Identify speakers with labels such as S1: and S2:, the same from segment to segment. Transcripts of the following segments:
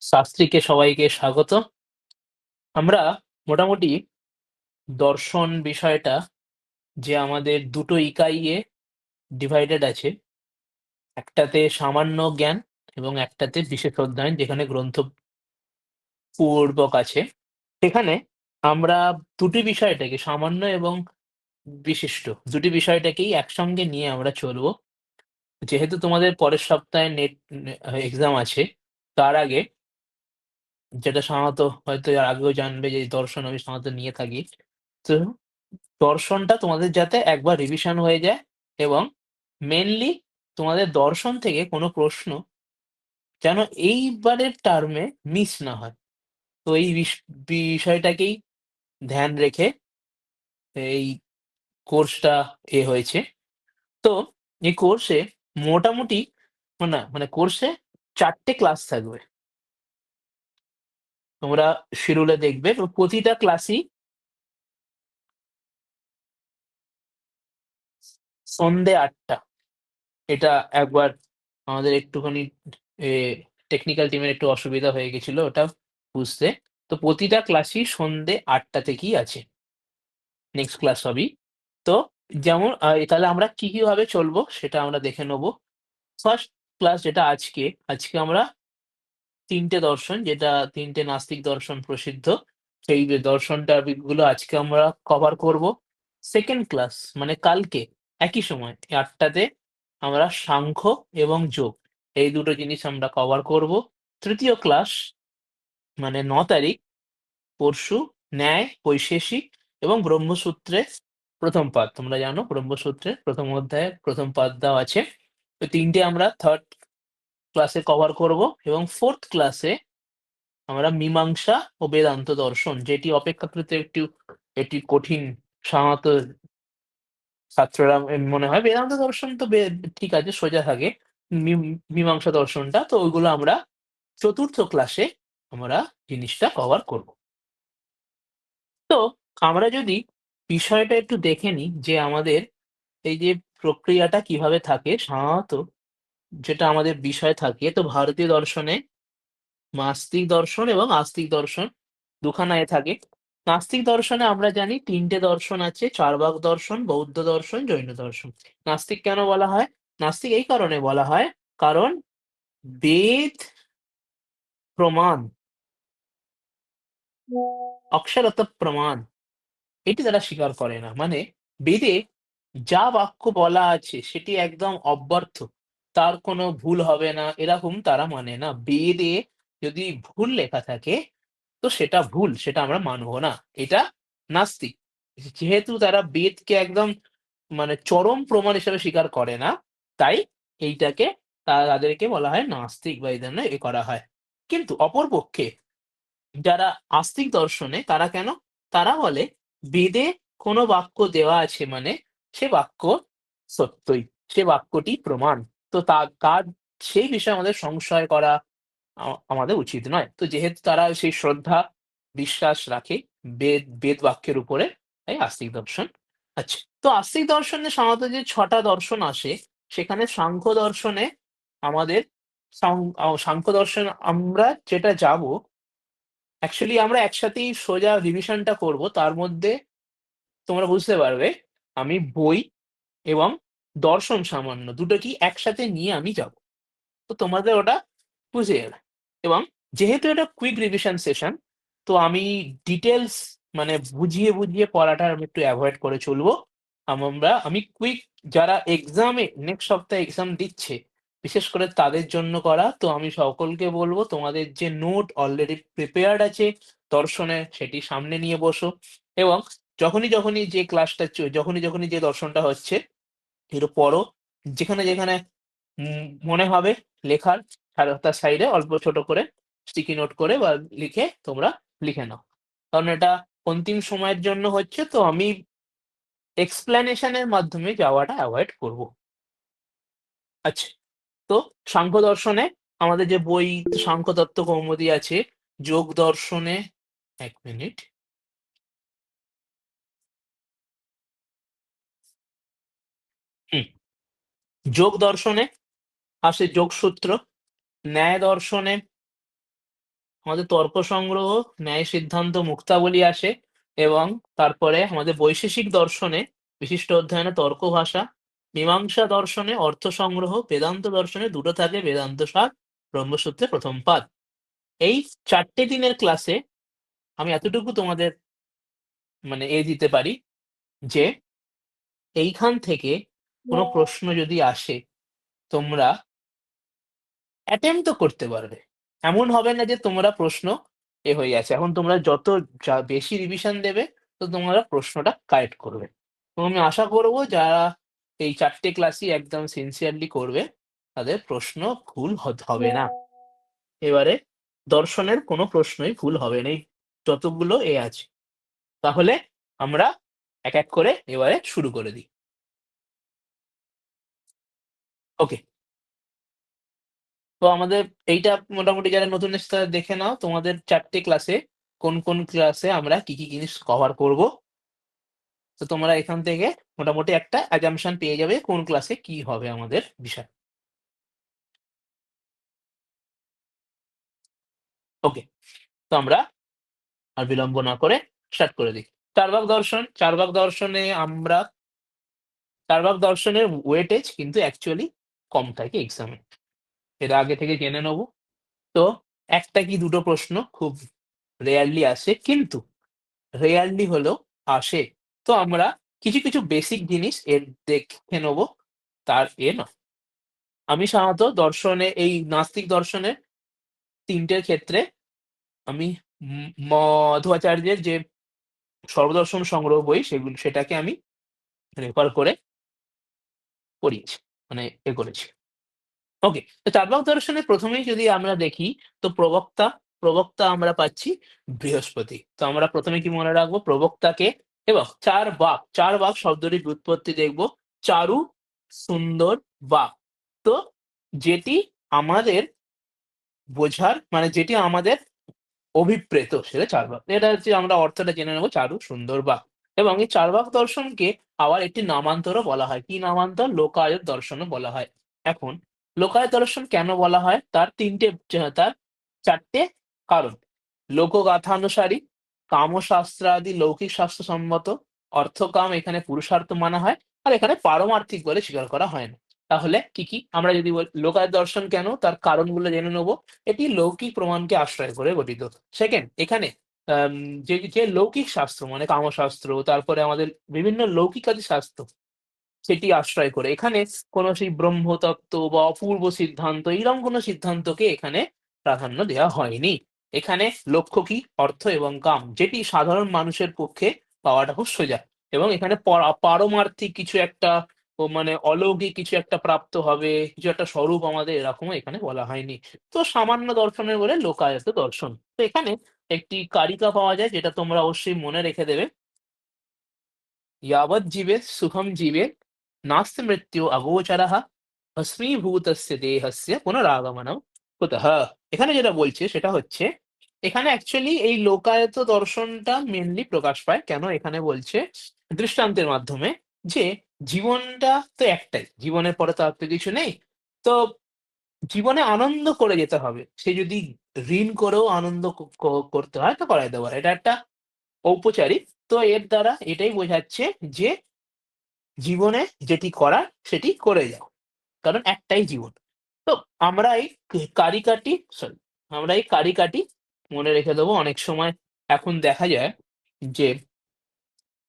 S1: শাস্ত্রীকে সবাইকে স্বাগত। আমরা মোটামুটি দর্শন বিষয়টা যে আমাদের দুটো ইকাইয়ে ডিভাইডেড আছে। একটাতে সামান্য জ্ঞান এবং একটাতে বিশেষ অধ্যয়ন যেখানে গ্রন্থ পূর্বক আছে। সেখানে আমরা দুটি বিষয়টাকে সামান্য এবং বিশিষ্ট দুটি বিষয়টাকেই একসঙ্গে নিয়ে আমরা চলবো। যেহেতু তোমাদের পরের সপ্তাহে নেট এক্সাম আছে, তার আগে যেটা সাধারণত হয়তো এর আগেও জানবে যে দর্শন আমি সাধারণত নিয়ে থাকি। তো দর্শনটা তোমাদের যাতে একবার রিভিশন হয়ে যায় এবং মেইনলি তোমাদের দর্শন থেকে কোনো প্রশ্ন যেন এইবারের টার্মে মিস না হয়। তো এই বিষয়টাকেই ধ্যান রেখে এই কোর্সটা হয়েছে। তো এই কোর্সে মোটামুটি কোর্সে ৪ টে ক্লাস থাকবে। তোমরা শিডিউলে দেখবে এবং প্রতিটা ক্লাসই সন্ধ্যে ৮ঃ০০। এটা একবার আমাদের একটুখানি এ টেকনিক্যাল টিমের একটু অসুবিধা হয়ে গেছিল ওটা বুঝতে। তো প্রতিটা ক্লাসই সন্ধ্যে ৮ঃ০০ থেকেই আছে। নেক্সট ক্লাস সবই। তো যেমন তাহলে আমরা কি ভাবে চলবো সেটা আমরা দেখে নেব। ফার্স্ট ক্লাস যেটা আজকে আমরা ৩ টে দর্শন যেটা ৩ টে নাস্তিক দর্শন প্রসিদ্ধ। সেই দর্শনটা গুলো আজকে আমরা কভার করব। সেকেন্ড ক্লাস মানে কালকে একই সময় ৮ঃ০০ তে আমরা সাংখ্য এবং যোগ এই দুটো জিনিস আমরা কভার করব। তৃতীয় ক্লাস মানে ৯ তারিখ পরশু ন্যায়, বৈশেষিক এবং ব্রহ্মসূত্রের ১ম পাদ। তোমরা জানো ব্রহ্মসূত্রের ১ম অধ্যায়ে ১ম পাদ দেওয়া আছে। তো ৩ টে আমরা 3rd ক্লাসে কভার করব এবং 4th ক্লাসে আমরা মীমাংসা ও বেদান্ত দর্শন যেটি অপেক্ষাকৃত একটি কঠিন সাধারণত ছাত্ররা মনে হয় বেদান্ত দর্শন তো ঠিক আছে সোজা থাকে। মীমাংসা দর্শনটা তো ওইগুলো আমরা ৪র্থ ক্লাসে আমরা জিনিসটা কভার করব। তো আমরা যদি বিষয়টা একটু দেখে নিই যে আমাদের এই যে প্রক্রিয়াটা কিভাবে থাকে সাধারণত যেটা আমাদের বিষয় থাকে তো ভারতীয় দর্শনে নাস্তিক দর্শন এবং আস্তিক দর্শন দুখানা থাকে। নাস্তিক দর্শনে আমরা জানি ৩ টে দর্শন আছে, চার্বাক দর্শন, বৌদ্ধ দর্শন, জৈন দর্শন। নাস্তিক কেন বলা হয়? নাস্তিক এই কারণে বলা হয় কারণ বেদ প্রমাণ, অক্ষরত প্রমাণ এটি তারা স্বীকার করে না। মানে বেদে যা বাক্য বলা আছে সেটি একদম অব্যর্থ। তার কোনো ভুল হবে না এরকম তারা মানে না। বেদে যদি ভুল লেখা থাকে তো সেটা ভুল, সেটা আমরা মানব না। এটা নাস্তিক। যেহেতু তারা বেদকে একদম চরম প্রমাণ হিসেবে স্বীকার করে না, তাই এইটাকে তাদেরকে বলা হয় নাস্তিক বা এই ধরনের করা হয়। কিন্তু অপরপক্ষে যারা আস্তিক দর্শনে তারা কেন? তারা বলে বেদে কোনো বাক্য দেওয়া আছে মানে সে বাক্য সত্যই। সে বাক্যটি প্রমাণ। তো তার সেই বিষয়ে আমাদের সংশয় করা আমাদের উচিত নয়। তো যেহেতু তারা সেই শ্রদ্ধা, বিশ্বাস রাখে বেদ বাক্যের উপরে, তাই আস্তিক দর্শন। আচ্ছা, তো আস্তিক দর্শনে সাধারণত যে ৬ টা দর্শন আসে, সেখানে সাংখ্য দর্শনে আমাদের সাং সাংখ্য দর্শন আমরা যেটা যাবো, অ্যাকচুয়ালি আমরা একসাথেই সোজা রিভিশনটা করব। তার মধ্যে তোমরা বুঝতে পারবে আমি বই এবং দর্শন সামান্য দুটোকেই একসাথে নিয়ে আমি যাব। তো তোমাদের ওটা বুঝে যাবে এবং যেহেতু এটা কুইক রিভিশন সেশন তো আমি ডিটেইলস বুঝিয়ে পড়াটা আমি একটু এভয়েড করে চলবো। আমি কুইক যারা এক্সামে নেক্সট সপ্তাহে এক্সাম দিচ্ছে, বিশেষ করে তাদের জন্য করা। তো আমি সকলকে বলব তোমাদের যে নোট অলরেডি প্রিপেয়ার্ড আছে দর্শনের সেটি সামনে নিয়ে বসো এবং যখনই যে ক্লাসটা যখনই যে দর্শনটা হচ্ছে একটু পড়ো। যেখানে মনে হবে লেখার তার সাইডে অল্প ছোট করে স্টিকি নোট করে বা লিখে তোমরা লিখে নাও। কারণ এটা অন্তিম সময়ের জন্য হচ্ছে তো আমি এক্সপ্লেনেশন এর মাধ্যমে যাওয়াটা এভয়েড করব। আচ্ছা, তো সাংখ্য দর্শনে আমাদের যে বই সাংখ্যতত্ত্ব কৌমুদি আছে, যোগ দর্শনে ১ মিনিট। হুম, যোগ দর্শনে আসে যোগসূত্র, ন্যায় দর্শনে আমাদের তর্ক সংগ্রহ, ন্যায় সিদ্ধান্ত মুক্তাবলী আসে এবং তারপরে আমাদের বৈশেষিক দর্শনে বিশিষ্ট অধ্যয়নে তর্ক ভাষা, মীমাংসা দর্শনে অর্থ সংগ্রহ, বেদান্ত দর্শনে দুটো থাকে বেদান্ত সার, ব্রহ্মসূত্রে প্রথম পাদ। এই ৪ দিনের ক্লাসে আমি এতটুকু তোমাদের দিতে পারি যে এইখান থেকে কোনো প্রশ্ন যদি আসে তোমরা অ্যাটেম্প্ট তো করতে পারবে। এমন হবে না যে তোমরা প্রশ্ন হয়ে যাচ্ছে। এখন তোমরা যত বেশি রিভিশন দেবে তো তোমরা প্রশ্নটা কারেক্ট করবে। এবং আমি আশা করব যারা এই ৪ ক্লাসই একদম সিনসিয়ারলি করবে তাদের প্রশ্ন ভুল হবে না। এবারে দর্শনের কোনো প্রশ্নই ভুল হবে না। এই যতগুলো আছে। তাহলে আমরা এক, এক করে এবারে শুরু করে দিই। ওকে। তো আমাদের এইটা মোটামুটি যারা নতুন এসেছে তারা দেখে নাও তোমাদের ৪ ক্লাসে কোন ক্লাসে আমরা কি জিনিস কভার করব। তো তোমরা এখান থেকে মোটামুটি একটা অ্যাজাম্পশন পেয়ে যাবে কোন ক্লাসে কি হবে আমাদের বিষয়। ওকে। তো আমরা আর বিলম্ব না করে স্টার্ট করে দিই। চার্বাক দর্শনে আমরা চার্বাক দর্শনের ওয়েটেজ কিন্তু অ্যাকচুয়ালি কম থাকে এক্সামে। এটা আগে থেকে জেনে নেব। তো একটা কি দুটো প্রশ্ন খুব রেয়ারলি আসে কিন্তু রেয়ারলি হলেও আসে। তো আমরা কিছু বেসিক জিনিস এর দেখে নেব। তার নয়। আমি সাধারণত দর্শনে এই নাস্তিক দর্শনের ৩ টের ক্ষেত্রে আমি মধ্বাচার্যের যে সর্বদর্শন সংগ্রহ বই সেটাকে আমি রেফার করে পড়িয়েছি। করেছি। ওকে। তো চার্বাক দর্শনে ১ম এই যদি আমরা দেখি তো প্রবক্তা আমরা পাচ্ছি বৃহস্পতি। তো আমরা ১ম এ কি মনে রাখবো? প্রবক্তাকে এবং ৪ বাক শব্দটির ব্যুৎপত্তি দেখব। চারু সুন্দর বাক। তো যেটি আমাদের বোঝার যেটি আমাদের অভিপ্রেত সেটা চার্বাক। এটা হচ্ছে আমরা অর্থটা জেনে নেব চারু সুন্দর বাক। এবং এই চার্বাক দর্শনকে আবার একটি নামান্তরও বলা হয়। কি নামান্তর? লোকায়ত দর্শনও বলা হয়। এখন লোকায়ত দর্শন কেন বলা হয়? তার ৪ টে কারণ। লোকগাথানুসারী, কামশাস্ত্রাদি লৌকিক শাস্ত্রসম্মত, অর্থকাম এখানে পুরুষার্থ মানা হয়। আর এখানে পারমার্থিক বলে স্বীকার করা হয় না। তাহলে কি? আমরা যদি বলি লোকায়ত দর্শন কেন? তার কারণগুলো জেনে নেব। এটি লৌকিক প্রমাণকে আশ্রয় করে গঠিত। সেকেন্ড, এখানে আম যে লৌকিক শাস্ত্র কামশাস্ত্র, তারপরে আমাদের বিভিন্ন লৌকিকাদি শাস্ত্র সেটি আশ্রয় করে। এখানে কোনো সেই ব্রহ্মতত্ত্ব বা অপূর্ব সিদ্ধান্ত এইরকম কোনো সিদ্ধান্তকে এখানে প্রাধান্য দেওয়া হয়নি। এখানে লক্ষ্য কি? অর্থ এবং কাম যেটি সাধারণ মানুষের পক্ষে পাওয়াটা খুব সোজা। এবং এখানে পারমার্থিক কিছু একটা অলৌকিক কিছু একটা প্রাপ্ত হবে, কিছু একটা স্বরূপ আমাদের এরকমও এখানে বলা হয়নি। তো সামান্য দর্শনের বলে লোকায়ত দর্শন। তো এখানে একটি কারিকা পাওয়া যায় যেটা তোমরা অবশ্যই মনে রেখে দেবে। यावत् जीवेत् सुखं जीवेत् नास्ति मृत्यु अगोचरः ভস্মীভূতস্য দেহস্য পুনরাগমনম কুতঃ। এখানে যেটা বলছে সেটা হচ্ছে এখানে অ্যাকচুয়ালি এই লোকায়ত দর্শনটা মেইনলি প্রকাশ পায় কেন এখানে বলছে দৃষ্টান্তের মাধ্যমে যে জীবনটা তো একটাই। জীবনের পরে তো আর তো কিছু নেই। তো জীবনে আনন্দ করে যেতে হবে। সে যদি ঋণ করেও আনন্দ করতে হয় তো করাই দেওয়া। এটা একটা ঔপচারিক। তো এর দ্বারা এটাই বোঝাচ্ছে যে জীবনে যেটি করার সেটি করে যাও। কারণ একটাই জীবন। তো আমরা এই কারিকাটি সরি আমরা এই কারিকাটি মনে রেখে দেবো। অনেক সময় এখন দেখা যায় যে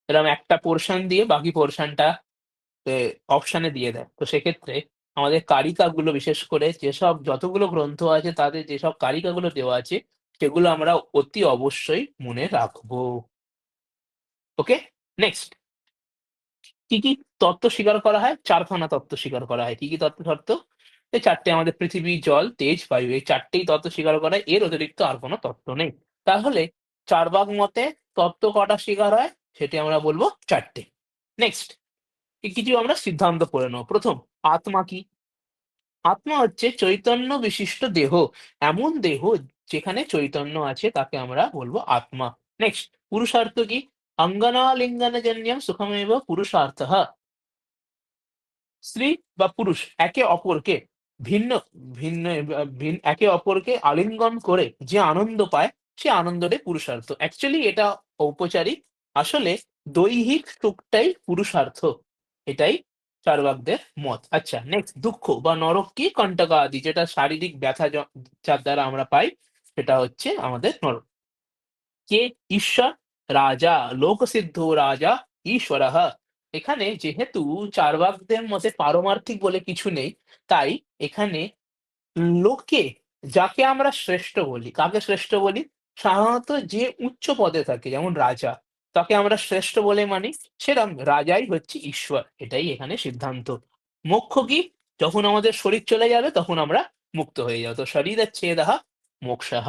S1: এরকম একটা পোরশন দিয়ে বাকি পোরশনটা অপশনে দিয়ে দেয়। তো সেক্ষেত্রে আমাদের কারিকাগুলো বিশেষ করে যতগুলো গ্রন্থ আছে তাদের যেসব কারিকাগুলো দেওয়া আছে সেগুলো আমরা অতি অবশ্যই মনে রাখবো। ওকে? নেক্সট কি তত্ত্ব স্বীকার করা হয়? ৪ খানা তত্ত্ব স্বীকার করা হয়। কি তত্ত্ব? এই ৪ টে আমাদের পৃথিবী, জল, তেজ, বায়ু এই ৪ টেই তত্ত্ব স্বীকার করা হয়। এর অতিরিক্ত আর কোন তত্ত্ব নেই। তাহলে চার্বাক মতে তত্ত্ব কটা স্বীকার হয়? সেটি আমরা বলব ৪ টে। নেক্সট কিছু আমরা সিদ্ধান্ত পড়ে নেব। ১ম, আত্মা কি? আত্মা হচ্ছে চৈতন্য বিশিষ্ট দেহ। এমন দেহ যেখানে চৈতন্য আছে তাকে আমরা বলব আত্মা। নেক্সট পুরুষার্থ কি? অঙ্গনালিঙ্গনজন্যম সুখমেব পুরুষার্থঃ। স্ত্রী বা পুরুষ একে অপরকে ভিন্ন ভিন্ন একে অপরকে আলিঙ্গন করে যে আনন্দ পায়, সে আনন্দটাই পুরুষার্থ। অ্যাকচুয়ালি এটা ঔপচারিক। আসলে দৈহিক সুখটাই পুরুষার্থ। এটাই চার্বাকদের মত। আচ্ছা, নেক্সট দুঃখ বা নরক কি? কন্টকা আদি, যেটা শারীরিক ব্যথা যার দ্বারা আমরা পাই, সেটা হচ্ছে আমাদের নরক। কে ঈশ্বর? রাজা, লোকসিদ্ধ রাজা ঈশ্বরঃ। এখানে যেহেতু চার্বাকদের মতে পারমার্থিক বলে কিছু নেই, তাই এখানে লোকে যাকে আমরা শ্রেষ্ঠ বলি, কাকে শ্রেষ্ঠ বলি? সাধারণত যে উচ্চ পদে থাকে, যেমন রাজা, তাকে আমরা শ্রেষ্ঠ বলে মানি। সেরকম রাজাই হচ্ছে ঈশ্বর। এটাই এখানে সিদ্ধান্ত। মোক্ষ কি? যখন আমাদের শরীর চলে যাবে তখন আমরা মুক্ত হয়ে যাব। তো শরীরচ্ছেদঃ মোক্ষঃ।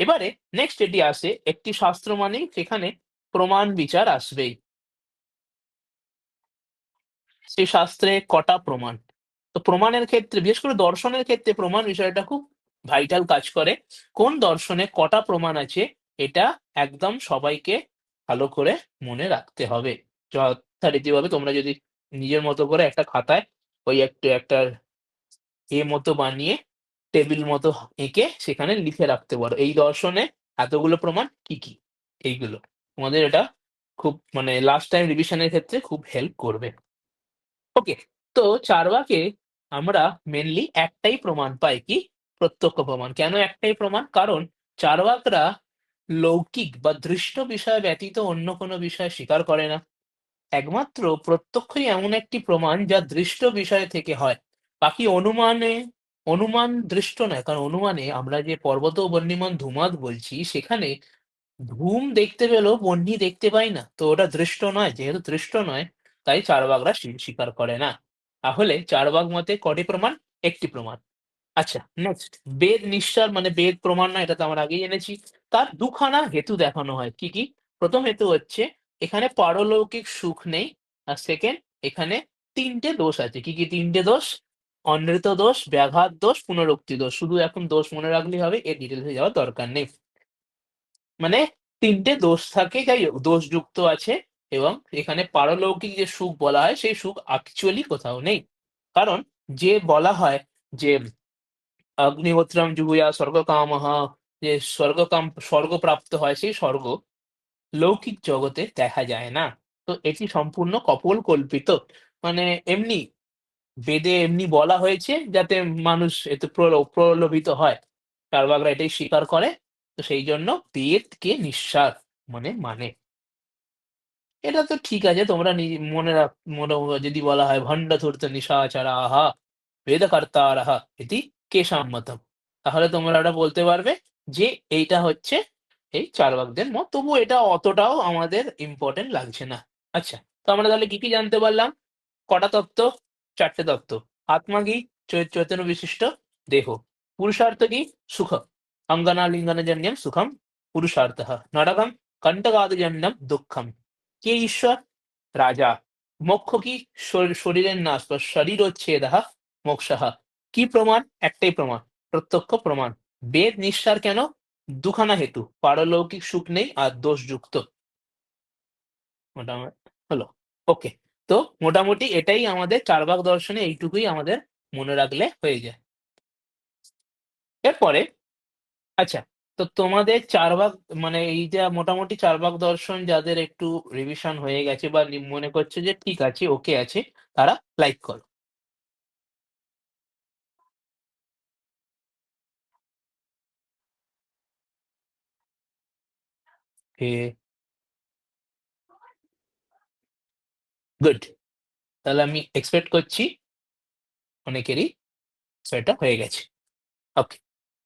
S1: এবারে নেক্সট যেটি আসে, একটি শাস্ত্র মানেই সেখানে প্রমাণ বিচার আসবেই। সেই শাস্ত্রে কটা প্রমাণ? তো প্রমাণের ক্ষেত্রে, বিশেষ করে দর্শনের ক্ষেত্রে প্রমাণ বিষয়টা খুব ভাইটাল কাজ করে। কোন দর্শনে কটা প্রমাণ আছে, এটা একদম সবাইকে ভালো করে মনে রাখতে হবে। যথারীতিভাবে তোমরা যদি নিজের মতো করে একটা খাতায় ওই একটু একটা মতো বানিয়ে টেবিল মতো এঁকে সেখানে লিখে রাখতে পারো। এই দর্শনে এতগুলো প্রমাণ কি, কি? এইগুলো। তোমাদের এটা খুব মানে লাস্ট টাইম রিভিশনের ক্ষেত্রে খুব হেল্প করবে। ওকে। তো চার্বাকে আমরা মেইনলি একটাই প্রমাণ পাই, কি? প্রত্যক্ষ প্রমাণ। কেন একটাই প্রমাণ? কারণ চার্বাকরা লৌকিক বা দৃষ্ট বিষয় ব্যতীত অন্য কোনো বিষয় স্বীকার করে না। একমাত্র প্রত্যক্ষই এমন একটি প্রমাণ যা দৃষ্ট বিষয় থেকে হয়। বাকি অনুমান দৃষ্ট নয়। কারণ অনুমানে আমরা যে পর্বত বহ্নিমান ধূমাৎ বলছি, সেখানে ধূম দেখতে পেলেও বহ্নি দেখতে পাই না। তো ওটা দৃষ্ট নয়। যেহেতু দৃষ্ট নয়, তাই চার্বাকরা স্বীকার করে না। তাহলে চার্বাক মতে কটি প্রমাণ? একটি প্রমাণ। আচ্ছা, নেক্সট বেদ নিঃসার মানে বেদ প্রমাণ না, এটা তো আমরা আগেই জেনেছি। তার দুখানা হেতু দেখানো হয়। কি, কি? প্রথম হেতু হচ্ছে এখানে পারলৌকিক সুখ নেই। আর সেকেন্ড, এখানে ৩ টে দোষ আছে। কি, কি ৩ টে দোষ? অনৃত দোষ, ব্যাঘাত দোষ, পুনরুক্তি দোষ। শুধু এখন দোষ মনে রাখলেই হবে, এর ডিটেইলস এ যাওয়ার দরকার নেই। মানে ৩ টে দোষ থাকে, যাই হোক দোষযুক্ত আছে। এবং এখানে পারলৌকিক যে সুখ বলা হয়, সেই সুখ অ্যাকচুয়ালি কোথাও নেই। কারণ যে বলা হয় যে অগ্নিহোত্রম জুহুয়া স্বর্গকামঃ, যে স্বর্গপ্রাপ্ত হয়, সেই স্বর্গ লৌকিক জগতে দেখা যায় না। তো এটি সম্পূর্ণ কপোলকল্পিত। মানে এমনি বেদে এমনি বলা হয়েছে যাতে মানুষ এতে প্রলোভিত হয়। চার্বাকরা এটাই স্বীকার করে। তো সেই জন্য বেদকে নিঃসার মানে। এটা তো ঠিক আছে। তোমরা মনে যদি বলা হয় ভণ্ড ধূর্ত নিশাচরাঃ বেদকর্তারঃ ইতি কেষাং মতম। তাহলে তোমরা ওটা বলতে পারবে যে এইটা হচ্ছে এই চার্বাকদের মত। তবুও এটা অতটাও আমাদের ইম্পোর্টেন্ট লাগছে না। আচ্ছা, তো আমরা তাহলে কি, কি জানতে পারলাম? কটা তত্ত্ব? ৪ টে তত্ত্ব। আত্মা কি? চৈতন্য বিশিষ্ট দেহ। পুরুষার্থ কি? সুখ। অঙ্গনালিঙ্গনজন্যম সুখম পুরুষার্থঃ। নরকম কণ্টকাদিজন্যম দুঃখম। কে ঈশ্বর? রাজা। মোক্ষ কি? শরীরের নাশ বা শরীরোচ্ছেদঃ মোক্ষঃ। কি প্রমাণ? একটাই প্রমাণ, প্রত্যক্ষ প্রমাণ। বেদ নিঃসার কেন? দুখানা হেতু, পারলৌকিক সুখ নেই আর দোষযুক্ত। মোটামুটি হলো। ওকে। তো মোটামুটি এটাই আমাদের চার্বাক দর্শনে, এইটুকুই আমাদের মনে রাখলে হয়ে যায়। এরপরে আচ্ছা, তো তোমাদের চার্বাক মানে এই যে মোটামুটি চার্বাক দর্শন যাদের একটু রিভিশন হয়ে গেছে বা মনে করছে যে ঠিক আছে, ওকে আছে, তারা লাইক করো। গুড। তাহলে আমি এক্সপেক্ট করছি অনেকেরই সেটা হয়ে গেছে। ওকে।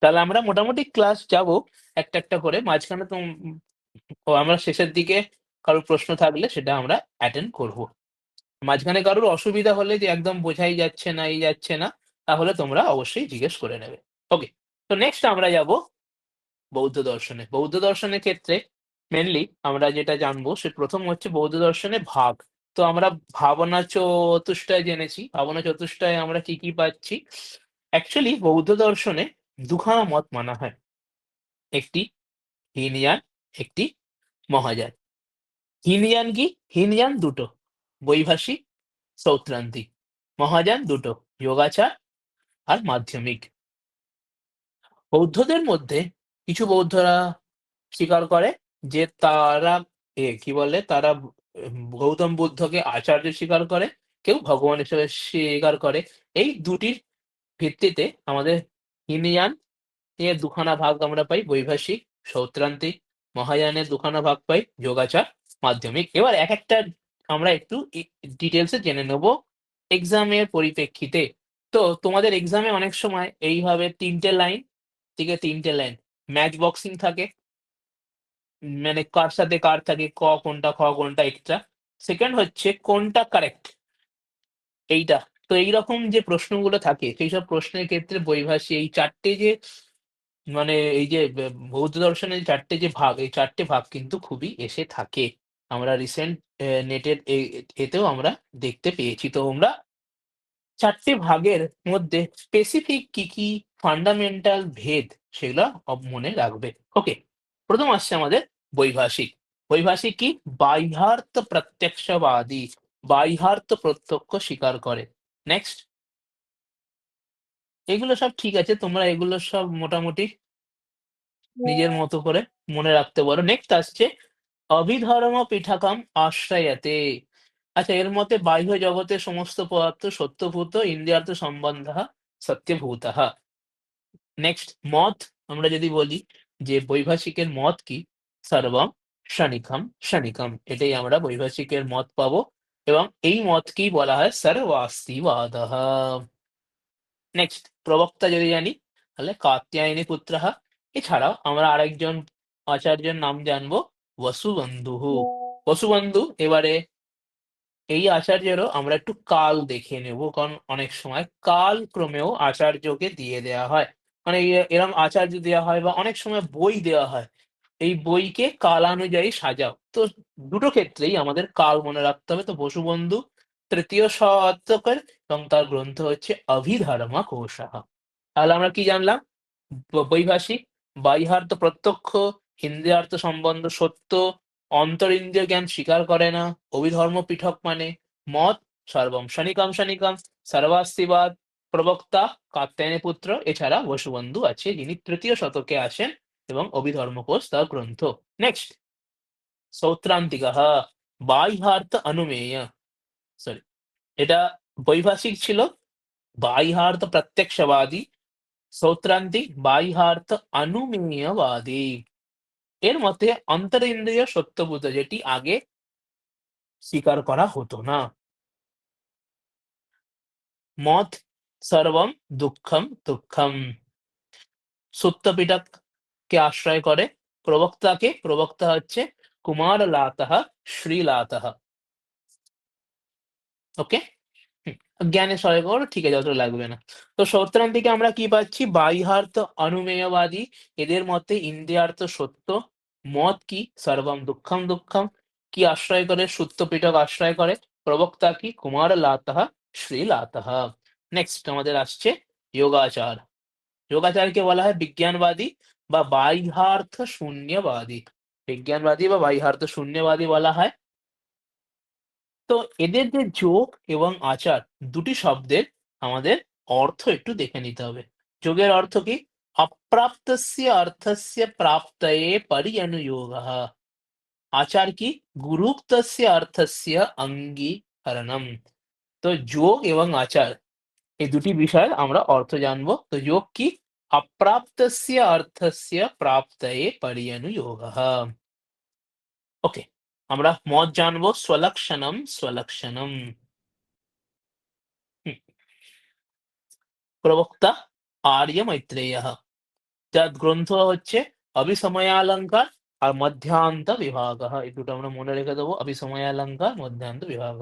S1: তাহলে আমরা মোটামুটি ক্লাস যাব একটা, একটা করে। মাঝখানে আমরা শেষের দিকে কারোর প্রশ্ন থাকলে সেটা আমরা অ্যাটেন্ড করব। মাঝখানে কারোর অসুবিধা হলে যে একদম বোঝাই যাচ্ছে না, এই যাচ্ছে না, তাহলে তোমরা অবশ্যই জিজ্ঞেস করে নেবে। ওকে। তো নেক্সট আমরা যাব বৌদ্ধ দর্শনে। বৌদ্ধ দর্শনের ক্ষেত্রে মেইনলি আমরা যেটা জানবো, সে প্রথম হচ্ছে বৌদ্ধ দর্শনে ভাগ। তো আমরা ভাবনা চতুষ্টয় জেনেছি। ভাবনা চতুষ্টয়ে আমরা কি, কি পাচ্ছি? অ্যাকচুয়ালি বৌদ্ধ দর্শনে দুখানা মত মানা হয়। একটি হীনয়ান, একটি মহাযান। হীনয়ান কি? হীনয়ান দুটো, বৈভাষিক, সৌত্রান্তিক। মহাযান দুটো, যোগাচার আর মাধ্যমিক। বৌদ্ধদের মধ্যে কিছু বৌদ্ধরা স্বীকার করে যে তারা কি বলে তারা গৌতম বুদ্ধকে আচার্য স্বীকার করে, কেউ ভগবান হিসেবে স্বীকার করে। এই দুটির ভিত্তিতে আমাদের হিনয়ান এর দুখানা ভাগ আমরা পাই, বৈভাষিক, সৌত্রান্তিক। মহাযানের দুখানা ভাগ পাই, যোগাচার, মাধ্যমিক। এবার এক একটা আমরা একটু ডিটেলসে জেনে নেব এক্সামের পরিপ্রেক্ষিতে। তো তোমাদের এক্সামে অনেক সময় এইভাবে ৩ টে লাইন থেকে ৩ টে লাইন ম্যাচ বক্সিং থাকে। মানে কার সাথে কার থাকে, ক কোনটা, খ কোনটা এক্সট্রা। সেকেন্ড হচ্ছে কোনটা কারেক্ট, এইটা। তো এইরকম যে প্রশ্নগুলো থাকে সেইসব প্রশ্নের ক্ষেত্রে বৈভাষী এই ৪টে যে মানে এই যে বৌদ্ধ দর্শনের ৪টে যে ভাগ, এই ৪টে ভাগ কিন্তু খুবই এসে থাকে। আমরা রিসেন্ট নেটের এতেও আমরা দেখতে পেয়েছি। তো আমরা ৪টে ভাগের মধ্যে স্পেসিফিক কি, কি ফান্ডামেন্টাল ভেদ সেগুলা মনে রাখবে। ওকে? ১ম আসছে আমাদের বৈভাষিক। বৈভাষিক কি? বাহ্যার্থ প্রত্যক্ষবাদী। বাহ্যার্থ প্রত্যক্ষ স্বীকার করে। নেক্সট, এগুলো সব ঠিক আছে। তোমরা এগুলো সব মোটামুটি নিজের মতো করে মনে রাখতে পারো। নেক্সট আসছে অভিধর্ম পিঠাকাম আশ্রয়াতে। আচ্ছা, এর মতে বাহ্য জগতের সমস্ত পদার্থ সত্যভূত ইন্দ্রিয়ার্থ সম্বন্ধঃ সত্যভূতঃ। নেক্সট মত, আমরা যদি বলি যে বৈভাষিকের মত কি? সর্বম ক্ষণিকম ক্ষণিকম। এটাই আমরা বৈভাষিকের মত পাবো এবং এই মতকেই বলা হয় সর্বাস্তিবাদঃ। নেক্সট প্রবক্তা যদি জানি, তাহলে কাত্যায়নী পুত্রঃ। এছাড়াও আমরা আরেকজন আচার্যের নাম জানবো, বসুবন্ধুঃ। বসুবন্ধু, এবারে এই আচার্যেরও আমরা একটু কাল দেখে নেব। কারণ অনেক সময় কালক্রমেও আচার্যকে দিয়ে দেয়া হয়। মানে এরম আচার্য দেয়া হয় বা অনেক সময় বই দেওয়া হয়। এই বইকে কালানুযায়ী সাজাও। তো দুটো ক্ষেত্রেই আমাদের কাল মনে রাখতে হবে। তো বসুবন্ধু ৩য় শতকের এবং তার গ্রন্থ হচ্ছে অভিধর্মা কোষঃ। তাহলে আমরা কি জানলাম? বৈভাষিক, বাহ্যার্থ প্রত্যক্ষ, ইন্দ্রিয়ার্থ সম্বন্ধ সত্য, অন্তরিন্দ্রিয় জ্ঞান স্বীকার করে না, অভিধর্ম পৃথক মানে মত, সর্বম শনিকম শনিকম, সর্বাস্তিবাদ, প্রবক্তা কাত্যায়নী পুত্র। এছাড়া বসুবন্ধু আছে যিনি ৩য় শতকে আসেন এবং অভিধর্ম কোষ তার গ্রন্থ। নেক্সট সৌত্রান্তিকঃ, বাহ্যার্থ অনুমেয়। সরি, এটা বৈভাষিক ছিল, বাহ্যার্থ প্রত্যক্ষবাদী। সৌত্রান্তিক বাহ্যার্থ অনুমেয়বাদী। এর মতে অন্তরিন্দ্রিয় সত্যভূত, যেটি আগে স্বীকার করা হতো না। মত সর্বম দুঃখম দুঃখম। সত্যপিটককে আশ্রয় করে। প্রবক্তাকে, প্রবক্তা হচ্ছে কুমার লাতঃ শ্রীলাতঃ। ওকে? হুম, জ্ঞানের সহায়ক হলো, ঠিক আছে, অত লাগবে না। তো সৌত্রান থেকে আমরা কি পাচ্ছি? বাহ্যার্থ অনুমেয়বাদী, এদের মতে ইন্দ্রিয়ার্থ সত্য। মত কি? সর্বম দুঃখম দুঃখম। কি আশ্রয় করে? সূত্র পিটক আশ্রয় করে। প্রবক্তা কি? কুমার লাতঃ শ্রীলাতঃ। নেক্সট আমাদের আসছে যোগাচার। যোগাচারকে বলা হয় বিজ্ঞানবাদী বা বাহ্যার্থ শূন্যবাদী। বিজ্ঞানবাদী বা বাহ্যার্থ শূন্যবাদী বলা হয়। তো এদের যে যোগ এবং আচার, দুটি শব্দের আমাদের অর্থ একটু দেখে নিতে হবে। যোগের অর্থ কি? অপ্রাপ্তস্য অর্থস্য প্রাপ্তয়ে পর্যনুযোগঃ। আচার কি? গুরুক্তস্য অর্থস্য অঙ্গীকরণম। তো যোগ এবং আচার, এই দুটি বিষয়ের আমরা অর্থ জানবো। তো যোগ কি? অপ্রাপ্তস্য অর্থস্য প্রাপ্তয়ে পর্যনুযোগঃ। ওকে, আমরা মত জানবো, স্বলক্ষণম স্বলক্ষণম। হুম, প্রবক্তা আর্য মাইত্রেয়ঃ, যার গ্রন্থ হচ্ছে অভিসময়ালঙ্কার আর মধ্যান্ত বিভাগঃ। এই দুটো আমরা মনে রেখে দেবো, অভিসময়ালঙ্কার, মধ্যান্ত বিভাগ।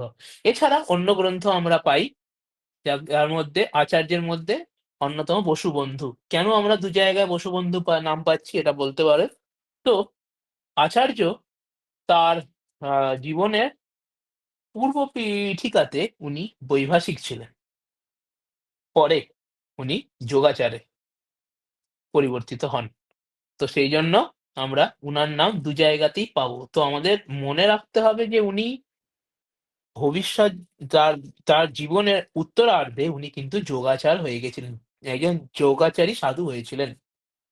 S1: এছাড়া অন্য গ্রন্থ আমরা পাই, যার মধ্যে আচার্যের মধ্যে অন্যতম বসুবন্ধু। কেন আমরা দু জায়গায় বসুবন্ধু নাম পাচ্ছি এটা বলতে পারে। তো আচার্য তার জীবনের পূর্ব পীঠিকাতে উনি বৈভাষিক ছিলেন। পরে উনি যোগাচারে পরিবর্তিত হন। তো সেইজন্য আমরা উনার নাম ২ জায়গাতেই পাবো। তো আমাদের মনে রাখতে হবে যে উনি ভবিষ্যৎ তার তার জীবনের উত্তরার্ধে উনি কিন্তু যোগাচার হয়ে গেছিলেন। একজন যোগাচারী সাধু হয়েছিলেন।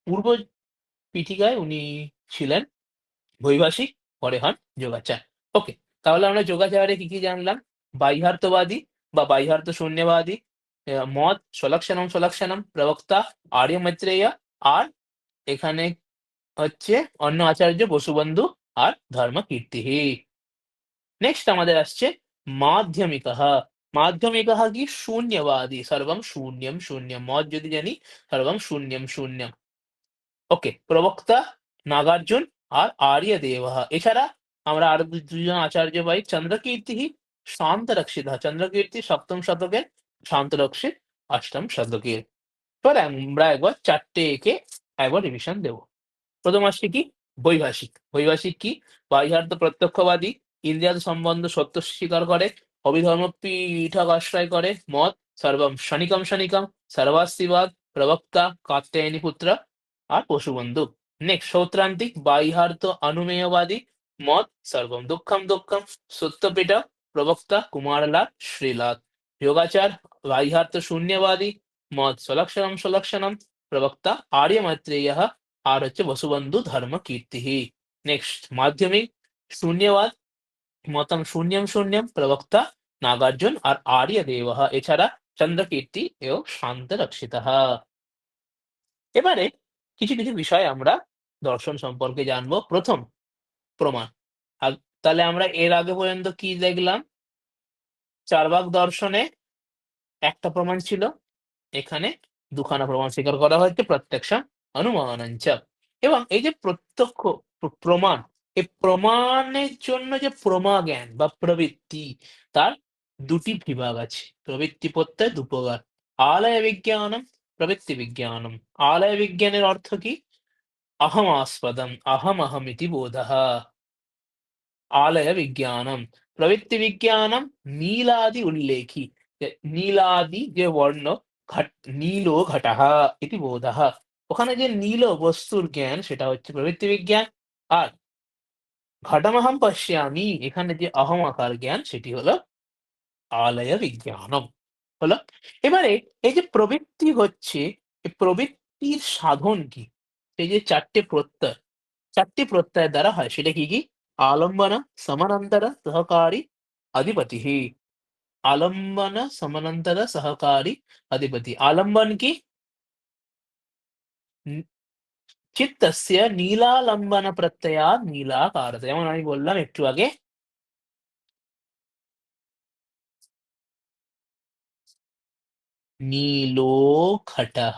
S1: পূর্ব পীঠিকায় উনি ছিলেন বৈভাষিক, পরে হন যোগাচার। ওকে, তাহলে আমরা যোগাচারে কি জানলাম? বাহ্যার্থবাদী বা বাহ্যার্থ শূন্যবাদী মত সলক্ষণম সলক্ষণম প্রবক্তা আর্য মৈত্রেয়, আর এখানে হচ্ছে অন্য আচার্য বসুবন্ধু আর ধর্মকীর্তি। নেক্সট আমাদের আসছে মাধ্যমিকः। মাধ্যমিকः কি? শূন্যবাদী, সর্বং শূন্যম শূন্যম। মত যদি জানি, সর্বং শূন্যম শূন্যম। ওকে, প্রবক্তা নাগার্জুন আর আর্যদেবः। এছাড়া আমরা আরো দুজন আচার্য পাই, চন্দ্রকীর্তি শান্তরক্ষিত। চন্দ্রকীর্তি সপ্তম শতকের, শান্তরক্ষিত অষ্টম শতকের। এবার আমরা একবার চারটে একে একবার রিভিশন দেবো। প্রথম আসছে কি? বৈভাষিক। বৈভাষিক কি? বাহ্যার্থ প্রত্যক্ষবাদী, ইন্দ্রিয়ার্থ সম্বন্ধ সত্য স্বীকার করে, অভিধর্ম পীঠক আশ্রয় করে, মত সর্বম শনিকম শনিকম, সর্বাস্তিবাদ, প্রবক্তা কাত্যায়নী পুত্র আর পশুবন্ধু। নেক্সট সৌত্রান্তিক, বাহ্যার্থ অনুমেয়বাদী, মত সর্বম দুঃখম দুঃখম, সত্যপীঠ, প্রবক্তা কুমারলাল শ্রীলাল। যোগাচার, বাহ্যার্থ শূন্যবাদী, মত সলক্ষণম সলক্ষণম, প্রবক্তা আর্য মৈত্রেয় আর হচ্ছে বসুবন্ধু ধর্মকীর্তি। নেক্সট মাধ্যমিক শূন্যবাদ, মতম শূন্যম শূন্যম, প্রবক্তা নাগার্জুন আর আর্যদেব। এছাড়া চন্দ্রকীর্তি এবং শান্ত রক্ষিত। এবারে কিছু কিছু বিষয় আমরা দর্শন সম্পর্কে জানবো। প্রথম, প্রমাণ। আর তাহলে আমরা এর আগে পর্যন্ত কি দেখলাম? চার্বাক দর্শনে একটা প্রমাণ ছিল, এখানে দুখানা প্রমাণ স্বীকার করা হয়েছে, প্রত্যক্ষম অনুমানঞ্চ। এবং এই যে প্রত্যক্ষ প্রমাণ, এই প্রমাণের জন্য যে প্রমা জ্ঞান বা প্রবৃত্তি, তার দুটি বিভাগ আছে। প্রবৃত্তি প্রত্যয় দুপ্রকার, আলয় বিজ্ঞানম, প্রবৃত্তি বিজ্ঞানম। আলয় বিজ্ঞানের অর্থ কি? अहमास्पदम् अहमहमिति बोधः, आलय विज्ञानम। प्रवृत्ति विज्ञानम नीलादि उल्लेखी, নীলাদি যে বর্ণ, ঘট নীলো ঘটः ইতি বোধः। ওখানে যে নীল বস্তুর জ্ঞান, সেটা হচ্ছে প্রবৃত্তি বিজ্ঞান। আর ঘটমহম পশ্যামি, এখানে যে অহম আকার জ্ঞান, সেটি হলো আলয় বিজ্ঞানম। হলো। এবারে এই যে প্রবৃত্তি হচ্ছে, এই প্রবৃত্তির সাধন কি? এই যে চারটে প্রত্যয়, চারটি প্রত্যয়ের দ্বারা হয়, সেটা কি কি? আলম্বন সমানান্তর সহকারী अधिपति। আলম্বন সমানান্তর সহকারী अधिपति। আলম্বন কি? ন- চিত্তস্য নীলালম্বন প্রত্যয়াৎ নীলাকারত। যেমন আমি বললাম একটু আগে, নীলো ঘটঃ।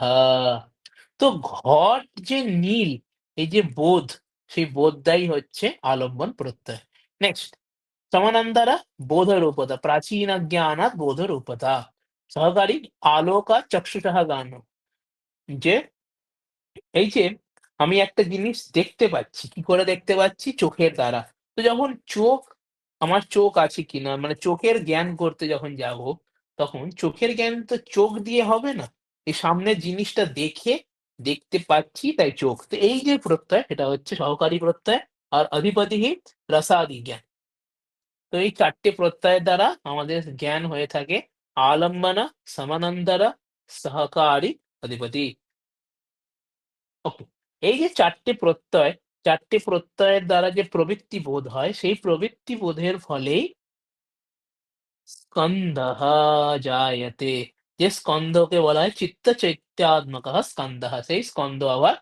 S1: তো ঘট যে নীল, এই যে বোধ, সেই বোধটাই হচ্ছে আলম্বন প্রত্যয়। নেক্সট সমানান্তর বোধরূপতা, প্রাচীন জ্ঞানাৎ বোধরূপতা। সহকারী আলোকা চক্ষুষः জ্ঞান, যে এই যে আমি একটা জিনিস দেখতে পাচ্ছি, কি করে দেখতে পাচ্ছি? চোখের দ্বারা। তো যখন চোখ, আমার চোখ আছে কিনা, মানে চোখের জ্ঞান করতে যখন যাব, তখন চোখের জ্ঞান তো চোখ দিয়ে হবে না, এই সামনের জিনিসটা দেখে দেখতে পাচ্ছি, তাই চোখ। তো এই যে প্রত্যয়, এটা হচ্ছে সহকারী প্রত্যয়। আর অধিপতি রসাদি জ্ঞান। তো এই চারটে প্রত্যয়ের দ্বারা আমাদের জ্ঞান হয়ে থাকে আলম্বন সমানন্তর সহকারী অধিপতি। ওকে, এই যে চারটে প্রত্যয়, চারটে প্রত্যয়ের দ্বারা যে প্রবৃত্তি বোধ হয়, সেই প্রবৃত্তি বোধের ফলেই স্কন্ধः জায়তে। যে স্কন্ধকে বলা হয় চিত্ত চৈত্যাত্মকः স্কন্ধः, সেই স্কন্ধ আবার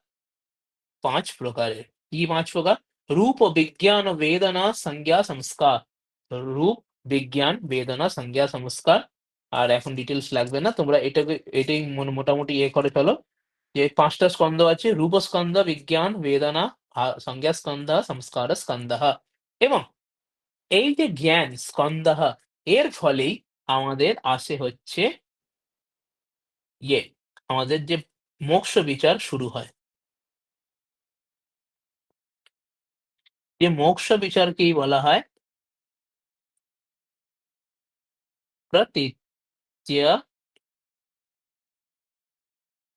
S1: পাঁচ প্রকারের। কি পাঁচ প্রকার? রূপ বিজ্ঞান বেদনা সংজ্ঞা সংস্কার। রূপ বিজ্ঞান বেদনা সংজ্ঞা সংস্কার। আর এখন ডিটেলস লাগবে না, তোমরা এটাকে এটাই মোটামুটি করে চলো, যে পাঁচটা স্কন্ধ আছে: রূপস্কন্ধ, বিজ্ঞান, বেদনা, সংজ্ঞা স্কন্ধ, সংস্কার স্কন্ধ। এবং এই যে জ্ঞান স্কন্ধ, এর ফলেই আমাদের আসে হচ্ছে ইয়ে, আমাদের যে মোক্ষ বিচার শুরু হয়। যে মোক্ষ বিচারকেই বলা হয় প্রতীচ্য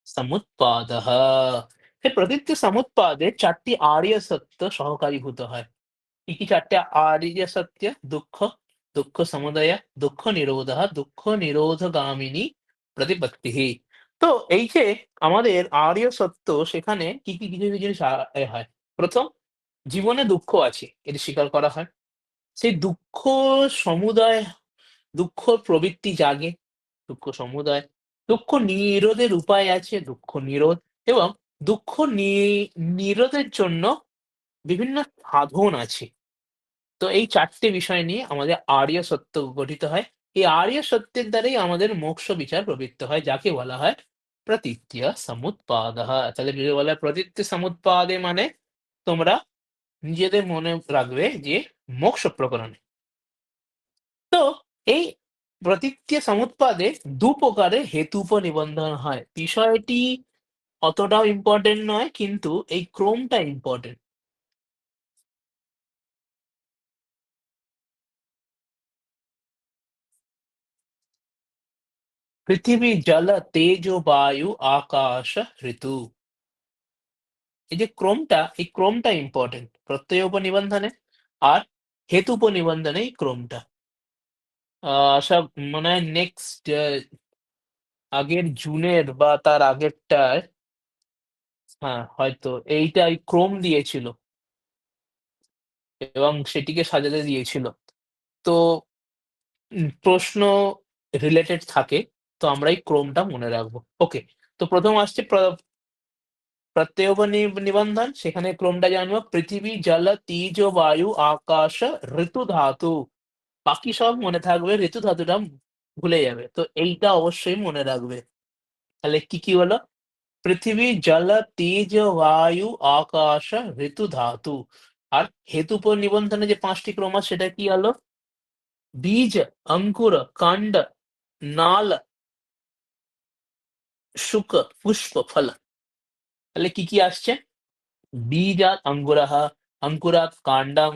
S1: সমুৎপাদः। এই প্রতীচ্য সমুৎপাদে চারটি আর্য সত্য সহকারীভূত হয়। কি কি চারটে আর্য সত্য? দুঃখ, দুঃখ সমুদয়, দুঃখ নিরোধ, দুঃখ নিরোধগামিনী প্রতিপত্তি। তো এই যে আমাদের আর্য সত্য সেখানে কিছু জিনিস হয়। ১ম, জীবনে দুঃখ আছে। এটি স্বীকার করা হয়। সেই সমুদয় দুঃখ প্রবৃত্তি জাগে, দুঃখ সমুদয়। দুঃখ নিরোধের উপায় আছে, দুঃখ নিরোধ এবং দুঃখ নিরোধের জন্য বিভিন্ন সাধন আছে। তো এই ৪ টে বিষয় নিয়ে আমাদের আর্য সত্য গঠিত হয়। এই আর্য সত্যের দ্বারাই আমাদের মোক্ষ বিচার প্রবৃত্ত হয়, যাকে বলা হয় প্রতীত্য সমুৎপাদঃ। তাহলে যদি বলা হয় প্রতীত্য সমুৎপাদে মানে তোমরা নিজেদের মনে রাখবে যে মোক্ষ প্রকরণে। তো এই প্রতীত্য সমুৎপাদে ২ প্রকারের হেতুপ নিবন্ধন হয়। বিষয়টি অতটাও ইম্পোর্টেন্ট নয়, কিন্তু এই ক্রমটা ইম্পোর্টেন্ট। পৃথিবী, জল, তেজ, বায়ু, আকাশ, ঋতু। এই যে ক্রমটা, এই ক্রমটা ইম্পোর্টেন্ট। প্রত্যয় উপনিবন্ধনে আর হেতু উপনিবন্ধনে এই ক্রমটা। সব মনে হয় নেক্সট আগের জুনের বা তার আগেরটায় হ্যাঁ, হয়তো এইটা এই ক্রম দিয়েছিল এবং সেটিকে সাজাতে দিয়েছিল। তো প্রশ্ন রিলেটেড থাকে। তো আমরা এই ক্রমটা মনে রাখবো। ওকে। তো ১ম আসছে প্রত্যয় নিবন্ধন। সেখানে ক্রমটা জানবো। পৃথিবী, জল, তেজ, বায়ু, আকাশ, ঋতু ধাতু। বাকি সব মনে থাকবে, ঋতু ধাতুটা ভুলে যাবে। তো এইটা অবশ্যই মনে রাখবে। তাহলে কি হলো? পৃথিবী, জল, তেজ, বায়ু, আকাশ, ঋতু ধাতু। আর হেতু নিবন্ধনে যে ৫ টি ক্রম আছে সেটা কি হলো? বীজ, অঙ্কুর, কাণ্ড, নাল, শুক, পুষ্প, ফল। তাহলে কি আসছে? बीजात् अङ्कुरः, अङ्कुरात् काण्डं,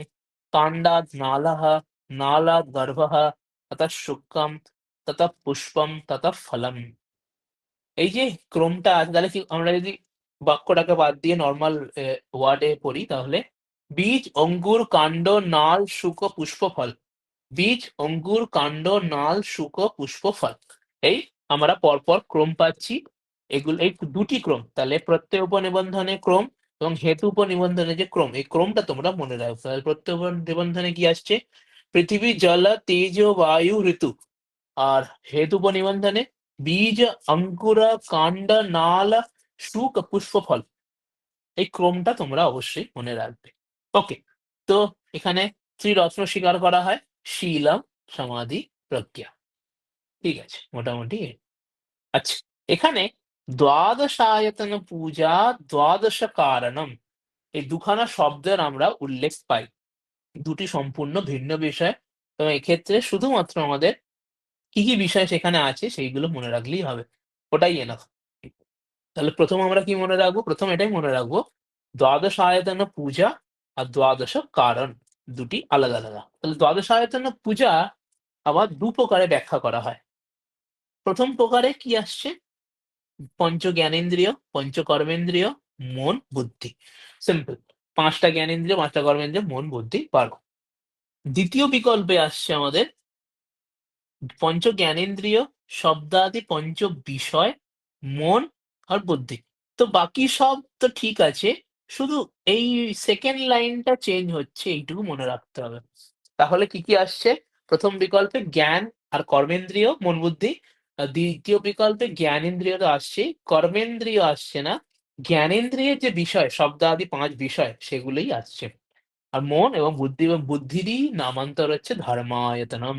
S1: काण्डात् नालः, नालात् गर्भः, ततः शुक्लं, ततः पुष्पं, ततः फलम्। এই যে ক্রমটা আছে তাহলে কি আমরা যদি বাক্যটাকে বাদ দিয়ে নরমাল ওয়ার্ড এ পড়ি তাহলে বীজ, অঙ্কুর, কাণ্ড, নাল, শুক, পুষ্প, ফল। বীজ, অঙ্কুর, কাণ্ড, নাল, শুক, পুষ্প, ফল। এই আমরা পরপর ক্রম পাচ্ছি। এই ২ টি ক্রম। তাহলে প্রত্যয় উপনিবন্ধনে ক্রম এবং হেতু উপনিবন্ধনে যে ক্রম, এই ক্রমটা তোমরা মনে রাখবে। তাহলে প্রত্যয় উপনিবন্ধনে কি আসছে? পৃথিবী, জল, তেজ, বায়ু, ঋতু। আর হেতু উপনিবন্ধনে বীজ, অঙ্কুর, কাণ্ড, নাল, শুক, পুষ্প, ফল। এই ক্রমটা তোমরা অবশ্যই মনে রাখবে। ওকে। তো এখানে ত্রিরত্ন স্বীকার করা হয়। শীলম, সমাধি, প্রজ্ঞা। ঠিক আছে? মোটামুটি আচ্ছা, এখানে দ্বাদশায়তন পূজা, দ্বাদশ কারণম। এই ২ খানা শব্দের আমরা উল্লেখ পাই। ২ টি সম্পূর্ণ ভিন্ন বিষয় এবং এক্ষেত্রে শুধুমাত্র আমাদের কি বিষয় সেখানে আছে সেইগুলো মনে রাখলেই হবে। ওটাই এনাফ। তাহলে ১ম আমরা কি মনে রাখবো? ১ম এটাই মনে রাখবো। দ্বাদশ আয়তন পূজা আর দ্বাদশ কারণ ২ টি আলাদা। তাহলে দ্বাদশ আয়তন পূজা আবার ২ প্রকারে ব্যাখ্যা করা হয়। ১ম প্রকারে কি আসছে? পঞ্চ জ্ঞানেন্দ্রিয়, পঞ্চ কর্মেন্দ্রিয়, মন, বুদ্ধি। সিম্পল। ৫ টা জ্ঞানেন্দ্রিয়, ৫ টা কর্মেন্দ্রিয়, মন, বুদ্ধি, ১২। ২য় বিকল্পে আসছে আমাদের পঞ্চ জ্ঞানেন্দ্রিয়, শব্দাদি পঞ্চ বিষয়, মন আর বুদ্ধি। তো বাকি সব তো ঠিক আছে। শুধু এই 2nd লাইনটা চেঞ্জ হচ্ছে এইটুকু মনে রাখতে হবে। তাহলে কি আসছে? ১ম বিকল্পে জ্ঞান আর কর্মেন্দ্রিয়, মন, বুদ্ধি। ২য় বিকল্পে জ্ঞানেন্দ্রিয় তো আসছেই, কর্মেন্দ্রিয় আসছে না। জ্ঞানেন্দ্রিয়ের যে বিষয়, শব্দাদি ৫ বিষয় সেগুলোই আসছে। আর মন এবং বুদ্ধিরই নামান্তর হচ্ছে ধর্মায়তনম।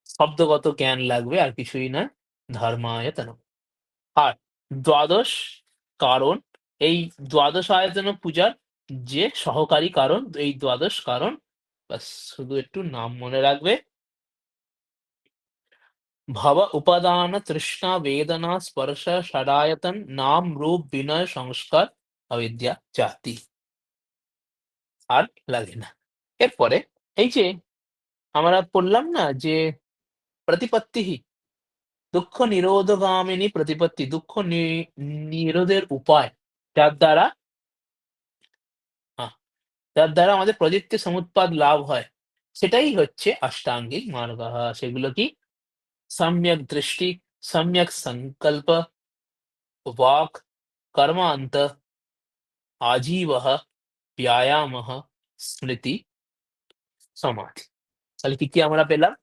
S1: শব্দগত জ্ঞান লাগবে আর কিছুই না। ধর্মায়তনম। আর দ্বাদশ কারণ, এই দ্বাদশ আয়তন পূজার যে সহকারী কারণ, এই দ্বাদশ কারণ ব্যাস শুধু একটু নাম মনে রাখবে। ভব, উপাদান, তৃষ্ণা, বেদনা, স্পর্শ, ষড়ায়তন, নাম, রূপ, বিনয়, সংস্কার, অবিদ্যা, জাতি। আর লাগে না। এরপরে এই যে আমরা পড়লাম না যে প্রতিপত্তি দুঃখ নিরোধগামিনী প্রতিপত্তি, দুঃখ নিরোধের উপায় যার দ্বারা আহ, যার দ্বারা আমাদের প্রবৃত্তি সমুৎপাদ লাভ হয় সেটাই হচ্ছে অষ্টাঙ্গিক মার্গ। সেগুলো কি? সম্যক দৃষ্টি, সম্যক সংকল্প, वाक् कर्मान्त आजीवः व्यायामः স্মৃতি সমাধি। তাহলে কি আমরা পেলাম?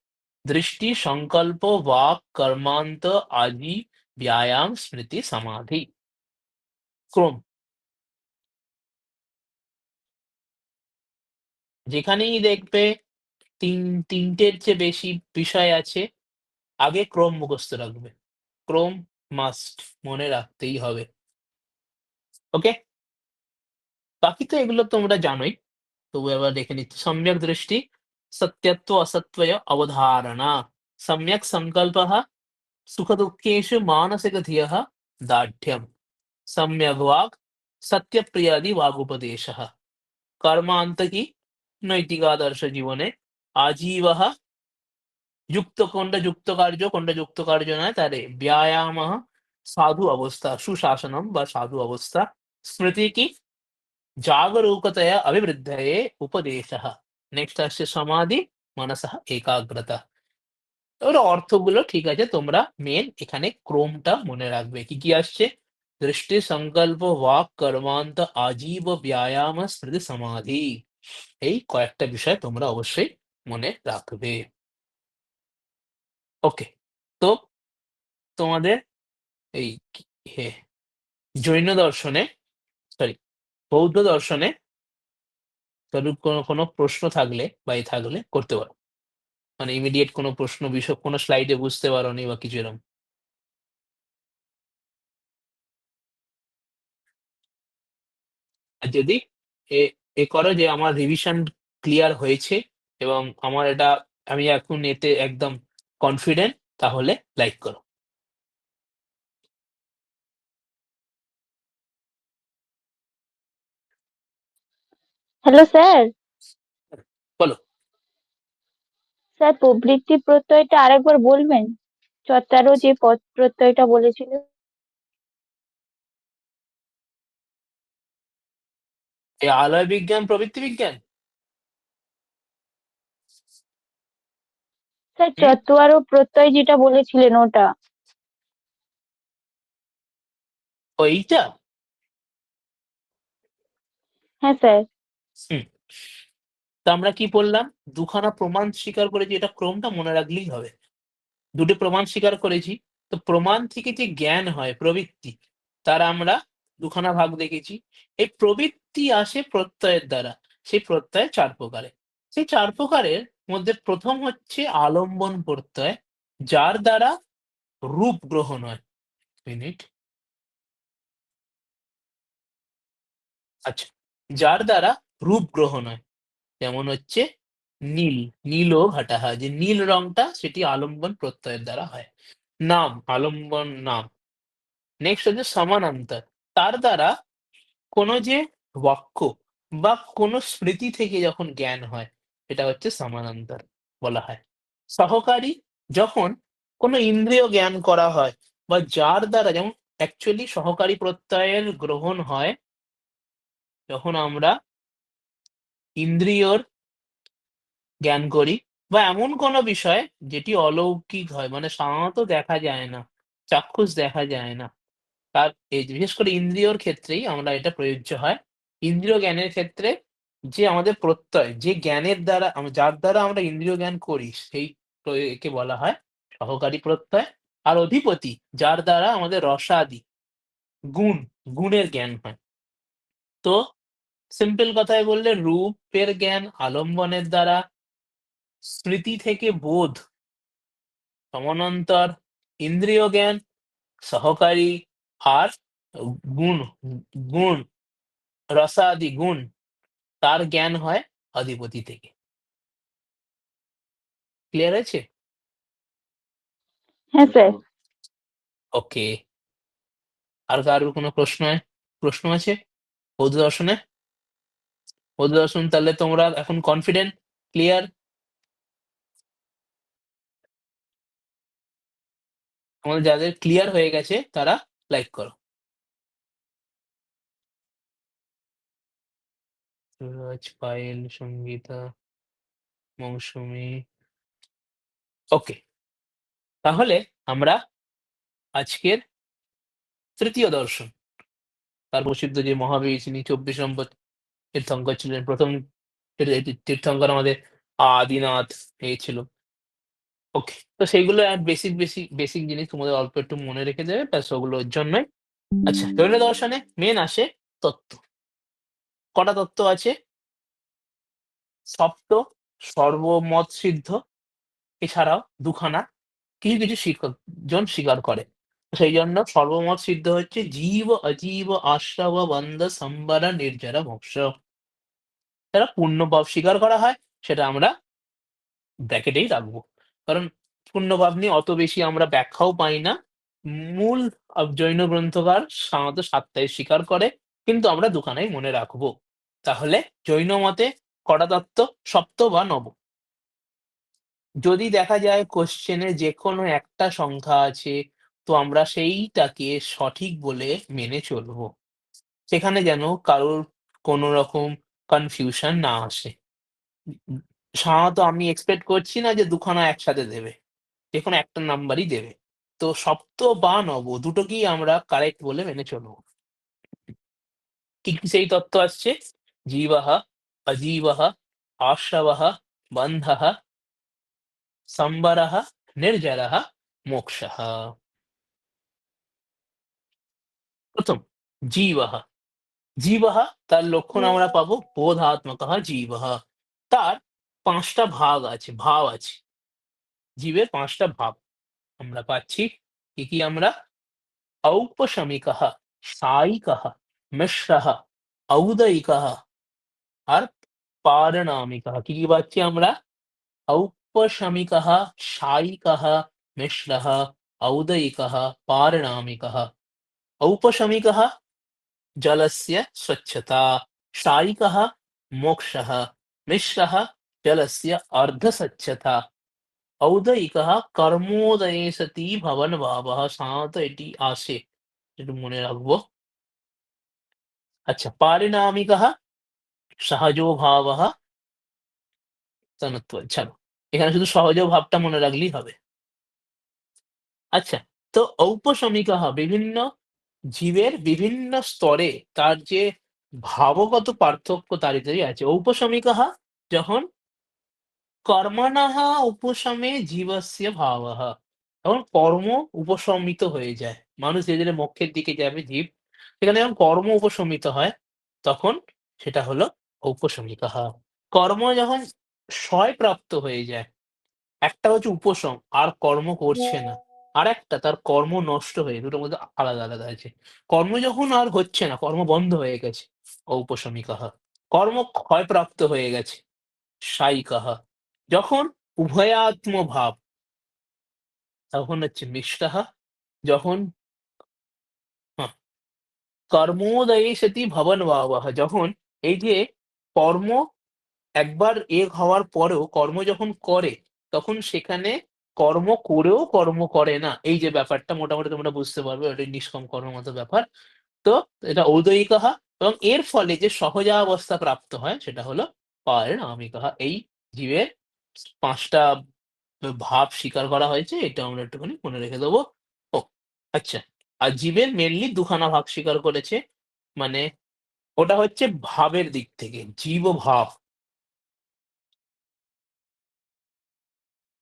S1: দৃষ্টি, সংকল্প, বাক, কর্মান্ত, আদি, ব্যায়াম, স্মৃতি, সমাধি। ক্রম। যেখানেই দেখবে তিনটের চেয়ে বেশি বিষয় আছে, আগে ক্রম মুখস্থ রাখবে। ক্রম মাস্ট, মনে রাখতেই হবে। ওকে? বাকি তো এগুলো তোমরা জানোই। তবু এবার দেখে নিচ্ছি। সম্যক দৃষ্টি, সত্যত্ব অসত্বয় অবধারণা, সম্যক সংকল্পः, সুখ-দুঃখেषु मानसिकधियः दार्ढ्यम्, सम्यग् वाक्, सत्यप्रियादि वागुपदेशः, कर्मान्तकी নৈতিকাদর্শ জীবনে, আজীবः যুক্তকণ্ড যুক্তকার্য, কোনটা যুক্তকার্য নয় তারে ব্যায়ামः সাধু অবস্থা, সুশাসনম বা সাধু অবস্থা, স্মৃতি কি জাগরূকতয়া অভিবৃদ্ধয়ে উপদেশः। নেক্সট আসছে সমাধি, মনসঃ একাগ্রতা। ওর অর্থগুলো ঠিক আছে, তোমরা মেন এখানে ক্রমটা মনে রাখবে। কি, কি আসছে? দৃষ্টি, সংকল্প, বাক, কর্মান্ত, আজীব, ব্যায়াম, স্মৃতি, সমাধি। এই কয়েকটা বিষয় তোমরা অবশ্যই মনে রাখবে। ওকে। তো তোমাদের এই হে জৈন দর্শনে, সরি, বৌদ্ধ দর্শনে কোনো প্রশ্ন থাকলে বা থাকলে করতে পারো। মানে ইমিডিয়েট কোনো প্রশ্ন, বিষয় কোনো স্লাইডে বুঝতে পারোনি বা কিছু এরকম। আর যদি এ এ করো যে আমার রিভিশন ক্লিয়ার হয়েছে এবং আমার এটা, আমি এখন এতে একদম কনফিডেন্ট, তাহলে লাইক করো।
S2: Hello sir.
S1: বলো।
S2: স্যার, প্রবৃত্তি প্রত্যয়টা আরেকবার বলবেন? ১৭ যে পদ প্রত্যয়টা বলেছিল।
S1: এই আলয় বিজ্ঞান, প্রবৃত্তি বিজ্ঞান।
S2: স্যার,
S1: হুম,
S2: চতুয়ারো প্রত্যয় যেটা বলেছিলেন ওটা।
S1: এইটা।
S2: হ্যাঁ স্যার।
S1: হুম। তা আমরা কি বললাম? দুখানা প্রমাণ স্বীকার করেছি, এটা ক্রমটা মনে রাখলেই হবে। দুটো প্রমাণ স্বীকার করেছি। তো প্রমাণ থেকে যে জ্ঞান হয়, প্রবৃত্তি, তার আমরা দুখানা ভাগ দেখেছি। এই প্রবৃত্তি আসে প্রত্যয়ের দ্বারা। সেই প্রত্যয় চার প্রকারের। সেই চার প্রকারের মধ্যে প্রথম হচ্ছে আলম্বন প্রত্যয়, যার দ্বারা রূপ গ্রহণ হয়। মিনিট। আচ্ছা, যার দ্বারা রূপ গ্রহণ হয়। যেমন হচ্ছে নীল, নীলও ঘাটাহা, যে নীল রংটা সেটি আলম্বন প্রত্যয়ের দ্বারা হয়। নাম, আলম্বন নাম। নেক্সট হচ্ছে সমানান্তর, তার দ্বারা কোনো যে বাক্য বা কোনো স্মৃতি থেকে যখন জ্ঞান হয়, এটা হচ্ছে সমানান্তর বলা হয়। সহকারী, যখন কোনো ইন্দ্রিয় জ্ঞান করা হয় বা যার দ্বারা, যেমন অ্যাকচুয়ালি সহকারী প্রত্যয়ের গ্রহণ হয় যখন আমরা ইন্দ্রিয়র জ্ঞান করি বা এমন কোনো বিষয় যেটি অলৌকিক হয়, মানে সাধারণত দেখা যায় না, চাক্ষুষ দেখা যায় না। তার এই বিশেষ করে ইন্দ্রিয়র ক্ষেত্রেই আমরা এটা প্রযোজ্য হয়। ইন্দ্রিয় জ্ঞানের ক্ষেত্রে যে আমাদের প্রত্যয়, যে জ্ঞানের দ্বারা যার দ্বারা আমরা ইন্দ্রিয় জ্ঞান করি, সেই একে বলা হয় সহকারী প্রত্যয়। আর অধিপতি, যার দ্বারা আমাদের রসাদি, গুণ, গুণের জ্ঞান হয়। তো সিম্পল কথায় বললে, রূপের জ্ঞান আলম্বনের দ্বারা, স্মৃতি থেকে বোধ সমানান্তর, ইন্দ্রিয় জ্ঞান সহকারী, আর গুণ, গুণ, রসাদি গুণ, তার জ্ঞান হয় অধিপতি থেকে। ক্লিয়ার আছে?
S2: হ্যাঁ স্যার।
S1: ওকে। আর কারোর কোনো প্রশ্ন আছে বৌদ্ধ দর্শনে? বৌদ্ধ দর্শন তাহলে তোমরা এখন কনফিডেন্ট, ক্লিয়ার? আমাদের যাদের ক্লিয়ার হয়ে গেছে তারা লাইক করো। সুরজ, পায়েল, সঙ্গীতা, মৌসুমী। ওকে। তাহলে আমরা আজকের তৃতীয় দর্শন। তার প্রসিদ্ধ যে মহাবীর যিনি ২৪ নম্বর তীর্থঙ্কর ছিলেন। ১ম তীর্থঙ্কর আমাদের আদিনাথ ছিল। ওকে। তো সেইগুলো বেসিক জিনিস তোমাদের অল্প একটু মনে রেখে দেবে, ব্যাস ওগুলোর জন্যই। আচ্ছা, জৈন দর্শনে মেইন আসে তত্ত্ব। কটা তত্ত্ব আছে? সপ্ত, সর্বমত সিদ্ধ, এছাড়াও দুখানা কিছু শিক্ষকজন স্বীকার করে। সেই জন্য সর্বমত সিদ্ধ হচ্ছে জীব, অজীব, আশ্রব, বন্ধ, সম্বর, নির্জর, মোক্ষ। যারা পুণ্যপাপ স্বীকার করা হয় সেটা আমরা ব্র্যাকেটেই রাখবো। কারণ পুণ্যপাপ নিয়ে অত বেশি আমরা ব্যাখ্যাও পাই না। মূল জৈন গ্রন্থকার সাধারণত ৭ টাই স্বীকার করে, কিন্তু আমরা দুখানাই মনে রাখবো। তাহলে জৈন মতে কটা তত্ত্ব? সপ্ত বা নব। যদি দেখা যায় কোশ্চেনে যেকোনো একটা সংখ্যা আছে, তো আমরা সেইটাকে সঠিক বলে মেনে চলবো। সেখানে যেন কারোর কোনো রকম কনফিউশন না আসে। উম সাধারণত আমি এক্সপেক্ট করছি না যে দুখানা একসাথে দেবে। যেকোনো একটা নাম্বারই দেবে। তো সপ্ত বা নব দুটোকেই আমরা কারেক্ট বলে মেনে চলবো। কি সেই তত্ত্ব আসছে? জীবঃ, অজীবঃ, আশ্রবঃ, বন্ধঃ, সম্বরঃ, নির্জরঃ, মোক্ষঃ। ১ম জীবঃ। জীবঃ তার লক্ষণ আমরা পাবো বোধাত্মকঃ জীবঃ। তার ৫ টা ভাগ আছে, ভাব আছে। জীবের ৫ টা ভাব আমরা পাচ্ছি। কি আমরা? ঔপশমিকঃ, সায়িকঃ, মিশ্রঃ, ঔদয়িকঃ আর পারিণামিকঃ। কি পাচ্ছি আমরা? ঔপশমিকঃ, সায়িকঃ, মিশ্রঃ, ঔদয়িকঃ, পারিণামিকঃ। ঔপশমিকঃ जलस्य स्वच्छता, सायिकः मोक्षः, मिश्रः जलस्य अर्धस्वच्छता, औदयिकः কর্মোদয়ে সতি ভবন ভাবः। সাধারণত এটি আসে, একটু মনে রাখবো। আচ্ছা, পারিণামিকः সহজো ভাবः তনত্ব। ছাড়ো, এখানে শুধু সহজ ভাবটা মনে রাখলেই হবে। আচ্ছা, তো ঔপশমিকঃ বিভিন্ন জীবের বিভিন্ন স্তরে তার যে ভাবগত পার্থক্য তাড়িতাড়ি আছে। ঔপশমিকঃ যখন কর্মণঃ উপশমে জীবস্য ভাবঃ, তখন কর্ম উপশমিত হয়ে যায়। মানুষ ধীরে, ধীরে মোক্ষের দিকে যাবে জীব। সেখানে যখন কর্ম উপশমিত হয়, তখন সেটা হলো ঔপশমিকঃ। কর্ম যখন ক্ষয়প্রাপ্ত হয়ে যায়, একটা হচ্ছে উপশম, আর কর্ম করছে না। আরেকটা তার কর্ম নষ্ট হয়ে, দুটোর মধ্যে আলাদা, আলাদা আছে। কর্ম যখন আর হচ্ছে না, কর্ম বন্ধ হয়ে গেছে, ঔপশমিকঃ। কর্ম ক্ষয়প্রাপ্ত হয়ে গেছে, শায়িকঃ। যখন উভয়াত্ম ভাব, তখন হচ্ছে মিষ্টঃ। যখন হ্যাঁ, কর্মোদয়ে সতি ভবন ভাবঃ, যখন এই যে কর্ম একবার হওয়ার পরেও কর্ম যখন করে, তখন সেখানে কর্ম করেও কর্ম করে না। এই যে ব্যাপারটা মোটামুটি তোমরা বুঝতে পারবে, ওটাই নিষ্কাম কর্মের মতো ব্যাপার। তো এটা ঔদয়িকঃ, এবং এর ফলে যে সহজাবস্থা প্রাপ্ত হয় সেটা হলো পারিণামিকঃ। এই জীবের ৫ টা ভাব স্বীকার করা হয়েছে। এটা আমরা একটুখানি মনে রেখে দেবো। ও আচ্ছা। আর জীবের মেইনলি ২ খানা ভাগ স্বীকার করেছে। মানে ওটা হচ্ছে ভাবের দিক থেকে, জীব ও ভাব।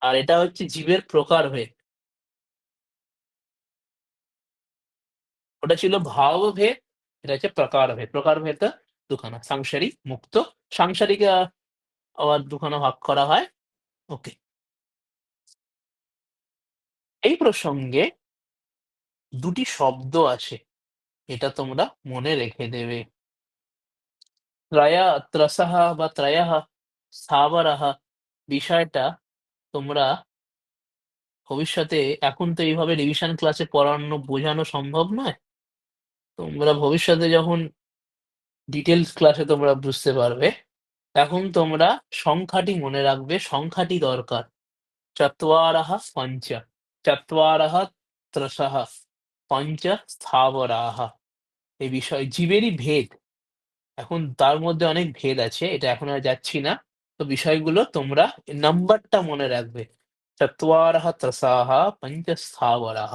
S1: আর এটা হচ্ছে জীবের প্রকারভেদ। ওটা ছিল ভাবভেদ, এটা হচ্ছে প্রকারভেদ। প্রকারভেদটা ২ খানা, সাংসারিক, মুক্ত। সাংসারিক আবার ২ খানা ভাগ করা হয়। ওকে। এই প্রসঙ্গে ২ টি শব্দ আছে। এটা তোমরা মনে রেখে দেবে। ত্রয়ঃ বা ত্রয়ঃ স্থাবরঃ বিষয়টা তোমরা ভবিষ্যতে, এখন তো এইভাবে রিভিশন ক্লাসে পড়ানো বোঝানো সম্ভব নয়। তোমরা ভবিষ্যতে যখন ডিটেইলস ক্লাসে তোমরা বুঝতে পারবে, এখন তোমরা সংখ্যাটি মনে রাখবে, সংখ্যাটি দরকার। চত্বারঃ পঞ্চ, চত্বারঃ ত্রসঃ, পঞ্চ স্থাবরাঃ। এই বিষয় জীবেরই ভেদ। এখন তার মধ্যে অনেক ভেদ আছে। এটা এখন আর যাচ্ছি না। তো বিষয়গুলো তোমরা নাম্বারটা মনে রাখবে। চত্বারঃ ত্রসাঃ পঞ্চ স্থাবরাঃ।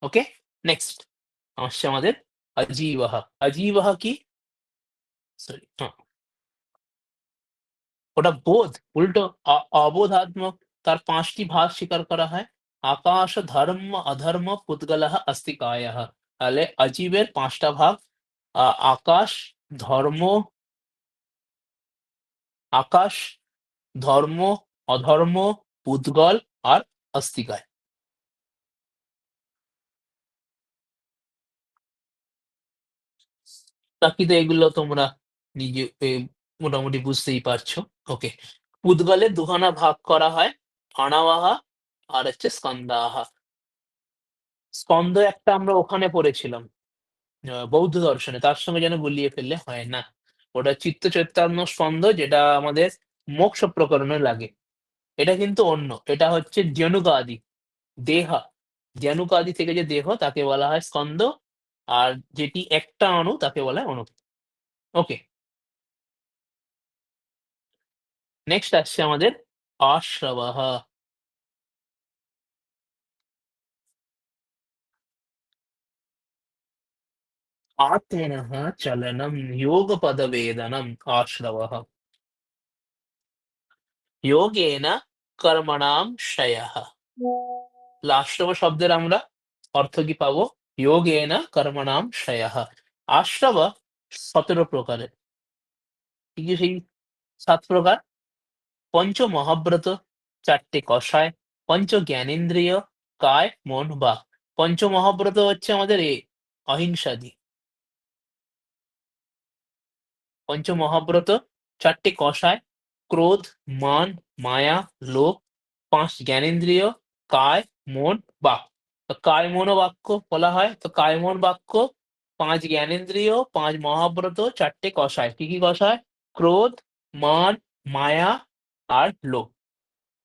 S1: ওকে? নেক্সট। আসছে আমাদের অজীবহ। অজীবহ কি? সরি, ওটা বোধ, উল্টো অবোধাত্মক। তার ৫ টি ভাগ স্বীকার করা হয়। আকাশ, ধর্ম, অধর্ম, পুদ্গলঃ, অস্তিকায়ঃ। তাহলে অজীবের ৫ টা ভাগ। আ আকাশ, ধর্ম, আকাশ, ধর্ম, অধর্ম, পুদ্গল আর অস্তিকায়। বাকিতো এগুলো তোমরা নিজে মোটামুটি বুঝতেই পারছো। ওকে। পুদ্গলের দুখানা ভাগ করা হয়। আণাবাহা আর হচ্ছে স্কন্দাহা। স্কন্দ একটা আমরা ওখানে পড়েছিলাম। বৌদ্ধ দর্শনে। তার সঙ্গে যেন গুলিয়ে ফেললে হয় না। ওটা চিত্ত চৈতন্য স্কন্ধ, যেটা আমাদের মোক্ষ প্রকরণে লাগে। এটা কিন্তু অন্য। এটা হচ্ছে জ্ঞানুকাদি, দেহা। জ্ঞানুকাদি থেকে যে দেহ তাকে বলা হয় স্কন্দ। আর যেটি একটা অণু তাকে বলা হয় অণু। ওকে। নেক্সট আসছে আমাদের আশ্রবহ। আত্মনঃ চলনম যোগপদবেদনম আশ্রবহ। যোগেন কর্মণাম ক্ষয়ঃ। আশ্রব শব্দের আমরা অর্থ কি পাবো? যোগেন কর্মণাম ক্ষয়ঃ। আশ্রব ১৭ প্রকারের। কি কি সেই ৭ প্রকার? পঞ্চ মহাব্রত, ৪ টে কষায়, পঞ্চ জ্ঞানেন্দ্রিয়, কায়, মন, বাক। পঞ্চ মহাব্রত হচ্ছে আমাদের অহিংসাদি। পঞ্চ মহাব্রত, ৪ টে কষায়, ক্রোধ, মান, মায়া, লোভ, ৫ জ্ঞানেন্দ্রিয়, কায়, মন, বাক। তো কায়, মন ও বাক্য বলা হয়। তো কায়, মন, বাক্য, ৫ জ্ঞানেন্দ্রিয়, ৫ মহাব্রত, ৪ টে কষায়। কি কি কষায়? ক্রোধ, মান, মায়া আর লোভ।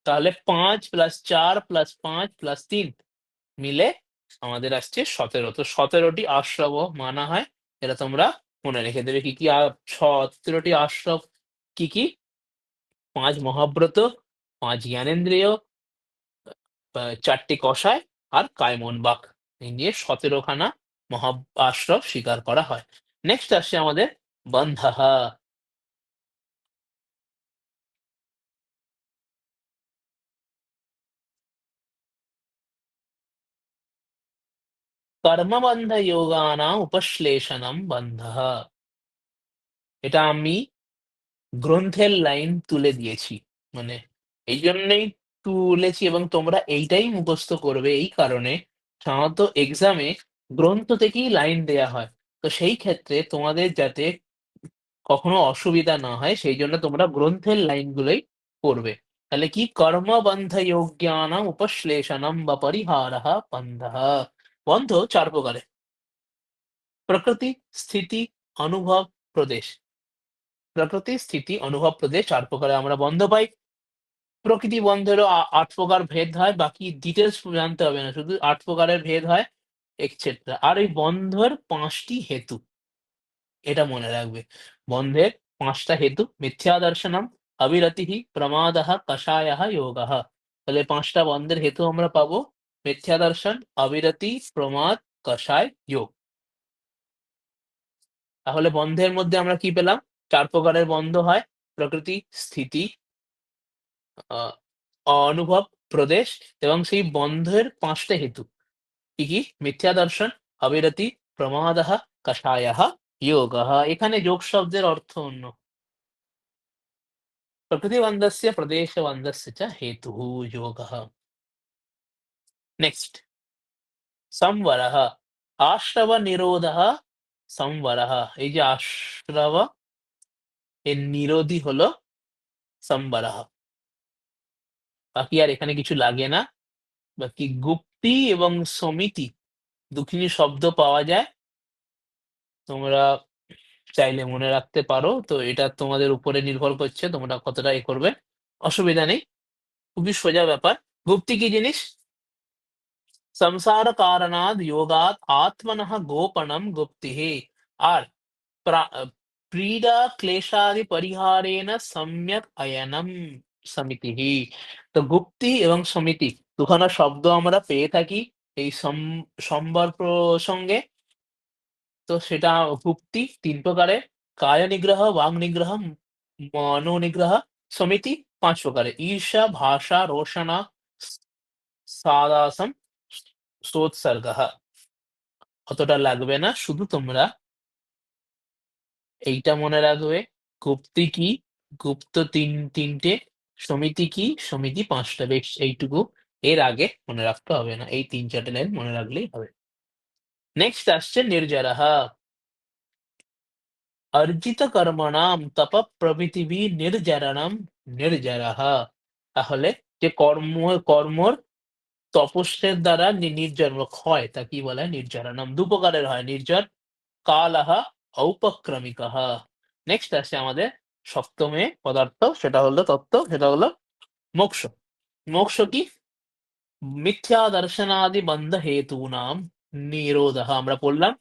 S1: তাহলে ৫ + ৪ + ৫ + ৩ মিলে আমাদের আসছে ১৭। তো ১৭ টি আশ্রব মানা হয়। এটা তোমরা মনে রেখে দেবে। কি কি ১৭ টি আশ্রব কি, কি? ৫ মহাব্রত, ৫ জ্ঞানেন্দ্রিয়, ৪ টি কষায় আর কায়, মন, বাক। এই নিয়ে ১৭ খানা আশ্রব স্বীকার করা হয়। নেক্সট আসছে আমাদের বন্ধঃ। কর্মবন্ধযোগানাং উপশ্লেষণম বন্ধঃ। এটা আমি গ্রন্থের লাইন তুলে দিয়েছি। মানে এই জন্যই তুলেছি এবং তোমরা এইটাই মুখস্থ করবে এই কারণে, সাধারণত এক্সামে গ্রন্থ থেকেই লাইন দেয়া হয়। তো সেই ক্ষেত্রে তোমাদের যাতে কখনো অসুবিধা না হয় সেইজন্য তোমরা গ্রন্থের লাইনগুলোই পড়বে। তাহলে কি? কর্মবন্ধযোগ্যানাং উপশ্লেষণম বা পরিহারঃ বন্ধঃ। বন্ধ ৪ প্রকারের। প্রকৃতি, স্থিতি, অনুভব, প্রদেশ। প্রকৃতি, স্থিতি, অনুভব, প্রদেশ ৪ প্রকারে আমরা বন্ধ পাই। প্রকৃতি বন্ধেরও ৮ প্রকার ভেদ হয়। বাকি ডিটেইলস জানতে হবে না। শুধু ৮ প্রকারের ভেদ হয় এটসেট্রা। আর এই বন্ধের ৫ টি হেতু। এটা মনে রাখবে। বন্ধের ৫ টা হেতু: মিথ্যা দর্শনম, অবিরতিঃ, প্রমাদঃ, কষায়ঃ, যোগঃ। তাহলে ৫ টা বন্ধের হেতু আমরা পাবো: মিথ্যা দর্শন, অবিরতি, প্রমাদ, কষায়, যোগ। তাহলে বন্ধের মধ্যে আমরা কি পেলাম? ৪ প্রকারের বন্ধ হয়। প্রকৃতি, স্থিতি, আ অনুভব, প্রদেশ এবং সেই বন্ধের ৫ টা হেতু। কি, কি? মিথ্যা দর্শন, অবিরতি, প্রমাদঃ, কষায়ঃ, যোগঃ। এখানে যোগ শব্দের অর্থ অন্য। প্রকৃতিবন্ধস্য প্রদেশবন্ধস্য চ হেতুঃ যোগঃ। নেক্সট সংবরঃ। আশ্রব নিরোধঃ সংবরঃ। এই যে আশ্রব, এর নিরোধী হলো সংবরঃ। বাকি আর এখানে কিছু লাগে না। বাকি গুপ্তি এবং সমিতি দুখানি শব্দ পাওয়া যায়। তোমরা চাইলে মনে রাখতে পারো। তো এটা তোমাদের উপরে নির্ভর করছে তোমরা কতটা করবে। অসুবিধা নেই। খুবই সোজা ব্যাপার। গুপ্তি কি জিনিস? संसार कारणाद योगात आत्मनः गोपनम गुप्तिः। আর পীড়া ক্লেশাদি পরিহারেণ সম্যক অয়নম সমিতিঃ। তো গুপ্তি এবং সমিতি দুখানা শব্দ আমরা পেয়ে থাকি এই সম্বর প্রসঙ্গে। তো সেটা ভুক্তি ৩ প্রকারের। কায় নিগ্রহ, বাং নিগ্রহ, মনো নিগ্রহ, সমিতি ৫ প্রকারের। ঈর্ষা, ভাষা, রোষণা, সাদাসম, সোৎসর্গঃ। অতটা লাগবে না। শুধু তোমরা এইটা মনে রাখবে, গুপ্তি কি? গুপ্ত ৩টে, সমিতি কি? সমিতি ৫টা। বেশ এইটুকু। এর আগে মনে রাখতে হবে না। এই ৩-৪টে লাইন মনে রাখলেই হবে। নেক্সট আসছে নির্জরঃ। অর্জিত কর্মণাম তপ প্রভৃতিভি নির্জরণম নির্জরঃ। তাহলে যে কর্মর তপস্যের দ্বারা নির্জর হয় তা কি বলা হয়? নির্জরণম। ২ প্রকারের হয় নির্জর। কালঃ ঔপক্রমিকঃ। নেক্সট আসছে আমাদের ৭ম পদার্থ, সেটা হলো তত্ত্ব, সেটা হলো মোক্ষ। মোক্ষ কি? মিথ্যা দর্শনাদি বন্ধ হেতুনাম নিরোধঃ। আমরা বললাম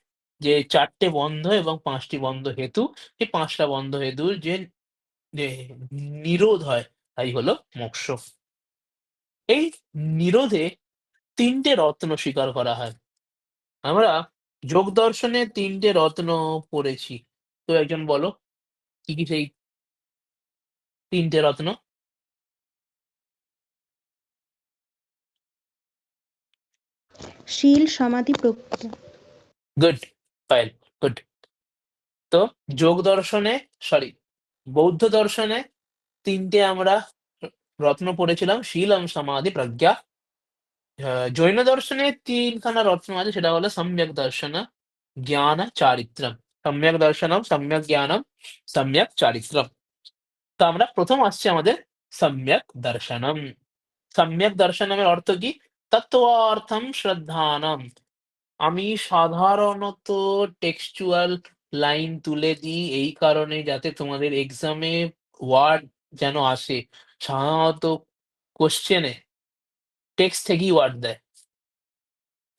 S1: যে ৪টে বন্ধ এবং ৫টি বন্ধ হেতু। এই ৫টা বন্ধ হেতুর যে নিরোধ হয় তাই হলো মোক্ষ। এই নিরোধে ৩টে রত্ন স্বীকার করা হয়। আমরা যোগ দর্শনে ৩টে রত্ন পড়েছি। তো একজন বলো কি, কি সেই ৩টে রত্ন?
S3: শীল, সমাধি, প্রজ্ঞা।
S1: Good, fine, good. তো যোগ দর্শনে, সরি, বৌদ্ধ দর্শনে ৩টে আমরা রত্ন পড়েছিলাম, শীলম, সমাধি, প্রজ্ঞা। জৈন দর্শনে ৩ খানা রত্ন আছে, সেটা হলো সম্যক দর্শন, জ্ঞান, চারিত্র্যম। সম্যক দর্শনম, সম্যক জ্ঞানম, সম্যক চারিত্র্যম। তো আমরা প্রথম আসছে আমাদের সম্যক দর্শনম। সম্যক দর্শনমের অর্থ কি? তত্ত্বার্থম শ্রদ্ধানম। আমি সাধারণত টেক্সচুয়াল লাইন তুলে দিই এই কারণে, যাতে তোমাদের এক্সামে ওয়ার্ড যেন আসে। সাধারণত কোশ্চেনে টেক্সট থেকেই ওয়ার্ড দেয়।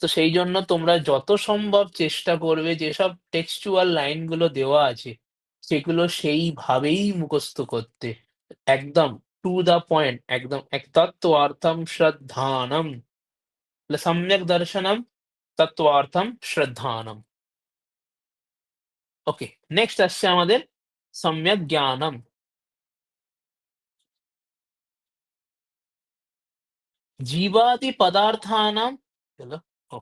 S1: তো সেই জন্য তোমরা যত সম্ভব চেষ্টা করবে যেসব টেক্সচুয়াল লাইনগুলো দেওয়া আছে সেগুলো সেইভাবেই মুখস্থ করতে। একদম টু দ্য পয়েন্ট, একদম এক তত্ত্বার্থম শ্রদ্ধানম, সম্যক দর্শনম, তত্ত্বার্থম শ্রদ্ধানম। ওকে, নেক্সট আসছে আমাদের সম্যক জ্ঞানম। জীবাদি পদার্থানাম, হলো, ও,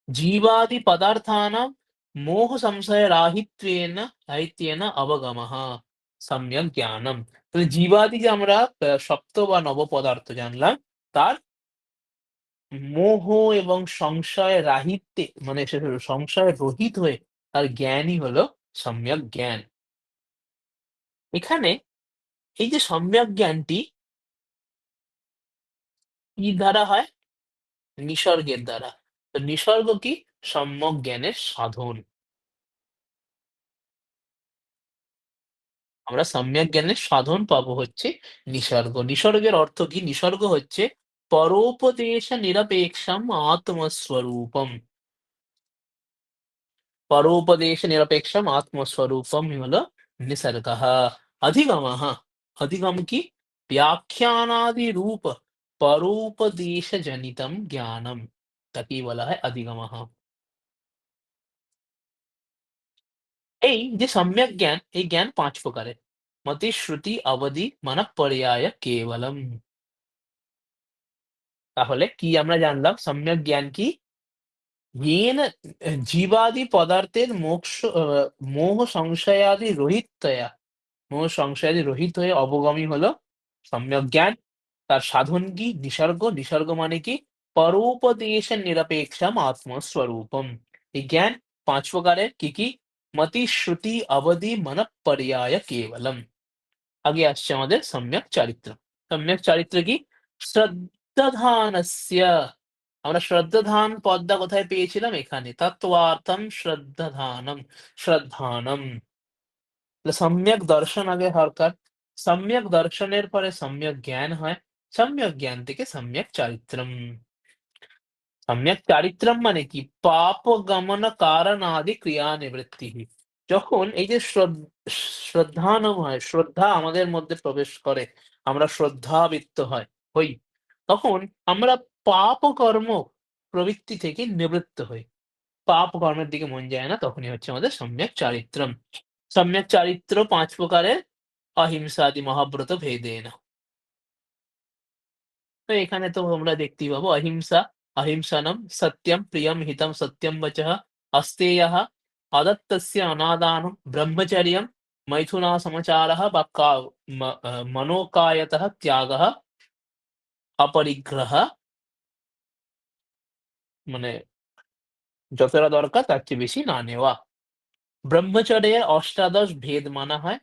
S1: জীবাদি পদার্থানাম মোহ সংশয় রাহিত্যেন অবগমঃ সম্যক জ্ঞানম। তাহলে জীবাদি যে আমরা সপ্ত বা নব পদার্থ জানলাম, তার মোহ এবং সংশয় রাহিত্যে, মানে সে সংশয় রহিত হয়ে তার জ্ঞানই হলো সম্যক জ্ঞান। এখানে এই যে সম্যক জ্ঞানটি কি দ্বারা হয়? নিসর্গের দ্বারা। তো নিসর্গ কি? সম্যক জ্ঞানের সাধন। আমরা সম্যক জ্ঞানের সাধন পাবো হচ্ছে নিসর্গ। নিসর্গের অর্থ কি? নিসর্গ হচ্ছে পরোপদেশ নিরপেক্ষম আত্মস্বরূপম। পরোপদেশ নিরপেক্ষম আত্মস্বরূপম হলো নিসর্গः। অধিগমः, অধিগম কি? ব্যাখ্যানাদি রূপ পরোপদেশ জনিতম জ্ঞানম, তাকেই বলা হয় অধিগমः। এই যে সম্যক জ্ঞান, এই জ্ঞান ৫ প্রকারের। মতি, শ্রুতি, অবধি, মনঃপর্যায়, কেবলম। তাহলে কি আমরা জানলাম? সম্যক জ্ঞান কি? येन জীবাদি পদার্থের মোহ সংশয়াদি রহিতয়া, মোহ সংশয়াদি রহিত হয়ে অবগমই হলো সম্যক জ্ঞান। তার সাধন কি? নিসর্গ। নিসর্গ মানে কি? পরোপদেশ নিরপেক্ষম আত্মস্বরূপম। এই জ্ঞান ৫ প্রকারের। কি কি? মতি, শ্রুতি, অবধি, মনঃপর্যায়, কেবলম। আগে আসছে আমাদের সম্যক চারিত্র। সম্যক চারিত্র কি? শ্রদ্ধাধানস্য। আমরা শ্রদ্ধাধান পদটা কোথায় পেয়েছিলাম? এখানে। তত্ত্বার্থম শ্রদ্ধাধানম, শ্রদ্ধানম। তাহলে সম্যক দর্শন আগে দরকার। সম্যক দর্শনের পরে সম্যক জ্ঞান হয়। সম্যক জ্ঞান থেকে সম্যক চারিত্রম। সম্যক চারিত্রম মানে কি? পাপ গমন কারণাদি ক্রিয়া নিবৃত্তি। যখন এই যে শ্রদ্ধানম হয়, শ্রদ্ধা আমাদের মধ্যে প্রবেশ করে, আমরা শ্রদ্ধাবিত্ত হই, তখন আমরা পাপ কর্ম প্রবৃত্তি থেকে নিবৃত্ত হই। পাপ কর্মের দিকে মন যায় না, তখনই হচ্ছে আমাদের সম্যক চারিত্র্যম। সম্যক চারিত্র্য ৫ প্রকারের, অহিংসাদি মহাব্রত ভেদেন। তো এখানে তো আমরা দেখতেই পাবো অহিংসা, অহিংসনম, সত্যম, প্রিয়ম, হিতম, সত্যম বচঃ, অস্তেয়ঃ, অদত্তস্য অনাদানম, ব্রহ্মচর্যম, মৈথুনাসমচারः বা মনোকায়তः ত্যাগः, অপরিগ্রহ, মানে যতটা দরকার তার চেয়ে বেশি না নেওয়া। ব্রহ্মচর্যের অষ্টাদশ ভেদ মানা হয়।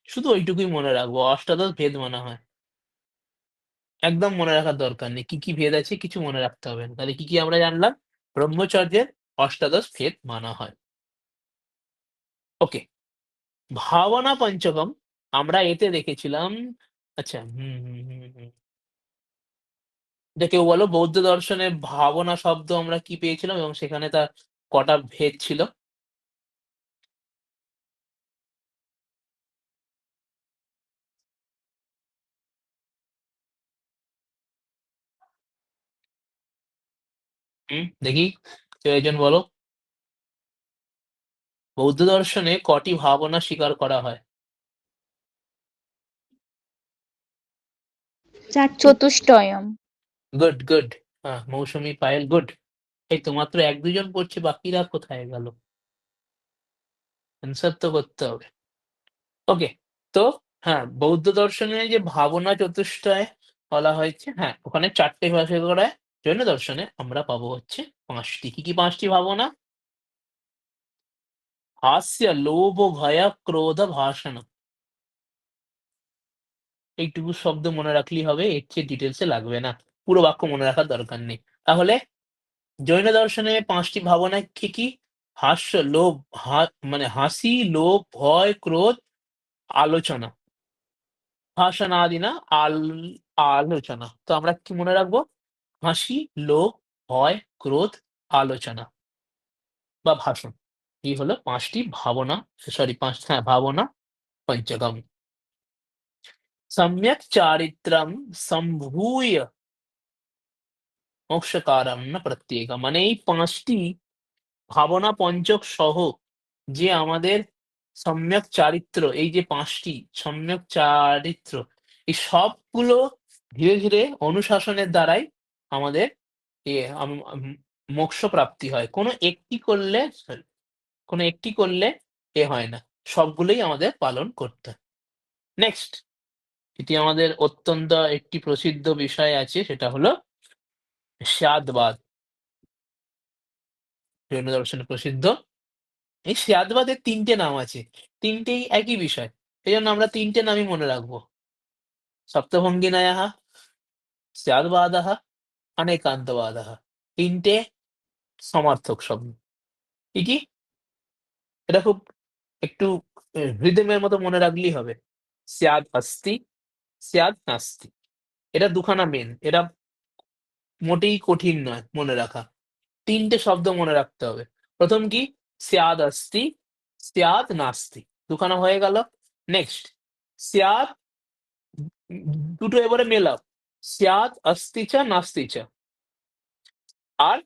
S1: শুধু ওইটুকুই মনে রাখবো, অষ্টাদশ ভেদ মানা হয়। একদম মনে রাখার দরকার নেই। কি, কি ভেদ আছে কিছু মনে রাখতে হবে না। তাহলে কি, কি আমরা জানলাম? ব্রহ্মচর্যের অষ্টাদশ ভেদ মানা হয়। ওকে। ভাবনা পঞ্চকম আমরা এতে দেখেছিলাম। আচ্ছা, এটা কেউ বলো বৌদ্ধ দর্শনে ভাবনা শব্দ আমরা কি পেয়েছিলাম এবং সেখানে তার কটা ভেদ ছিল? দেখি কেউ একজন বলো। বৌদ্ধ দর্শনে কটি ভাবনা স্বীকার করা হয়?
S3: চারটি।
S2: চতুষ্টয়ম।
S1: Good, good. হ্যাঁ, মৌসুমী, পায়েল, গুড। এই তো মাত্র ১-২ জন পড়ছে, বাকিরা কোথায় গেল? অ্যান্সার তো করতে হবে। ওকে। তো হ্যাঁ, বৌদ্ধ দর্শনে যে ভাবনা চতুষ্টয় বলা হয়েছে, হ্যাঁ, ওখানে ৪ টে ভাগে করা হয়। জৈন দর্শনে আমরা পাবো হচ্ছে ৫ টি। কি, কি ৫ টি ভাবনা? হাস্য, লোভ, ভয়, ক্রোধ, ভাষণ। এইটুকু শব্দ মনে রাখলেই হবে, এর চেয়ে ডিটেইলস এ লাগবে না। পুরো বাক্য মনে রাখার দরকার নেই। তাহলে জৈন দর্শনে ৫ টি ভাবনা কি, কি? হাস্য, লোভ, মানে হাসি, লোভ, ভয়, ক্রোধ, আলোচনা। ভাষণাদি না, আলোচনা। তো আমরা কি মনে রাখবো? হাসি, লোভ, ভয়, ক্রোধ, আলোচনা বা ভাষণ। এই হলো ৫ টি ভাবনা, সরি ৫, হ্যাঁ, ভাবনা পঞ্চকম। সম্যক চারিত্র্যম সম্ভূয় মোক্ষকারণ না প্রত্যেকম। মানে এই ৫ টি ভাবনা পঞ্চক সহ যে আমাদের সম্যক চারিত্র্য, এই যে ৫ টি সম্যক চারিত্র্য, এই সবগুলো ধীরে, ধীরে অনুশাসনের দ্বারাই আমাদের এ আম আম মোক্ষ প্রাপ্তি হয়। কোনো একটি করলে হয় না। সবগুলোই আমাদের পালন করতে হয়। নেক্সট, এটি আমাদের অত্যন্ত একটি প্রসিদ্ধ বিষয় আছে, সেটা হলো স্যাদবাদ। জৈন দর্শনে প্রসিদ্ধ। এই স্যাদবাদের ৩ টে নাম আছে। ৩ টেই একই বিষয়। এজন্য আমরা ৩ টে নামই মনে রাখবো। সপ্তভঙ্গিনায়ः, স্যাদবাদः, অনেকান্তবাদः। ৩ টে সমার্থক শব্দ। কি, কি? এটা খুব একটু রিদমের মতো মনে রাখলেই হবে। স্যাদ অস্তি, স্যাদ নাস্তি। এটা ২ খানা মেন। এটা মোটেই কঠিন নয় মনে রাখা। ৩ টে শব্দ মনে রাখতে হবে। ১ম কি? স্যাদ অস্তি, স্যাদ নাস্তি। ২ খানা হয়ে গেল। নেক্সট, স্যাদ, ২ টো এবারে মেলাও। স্যাদ অস্তি চ নাস্তি চ। আর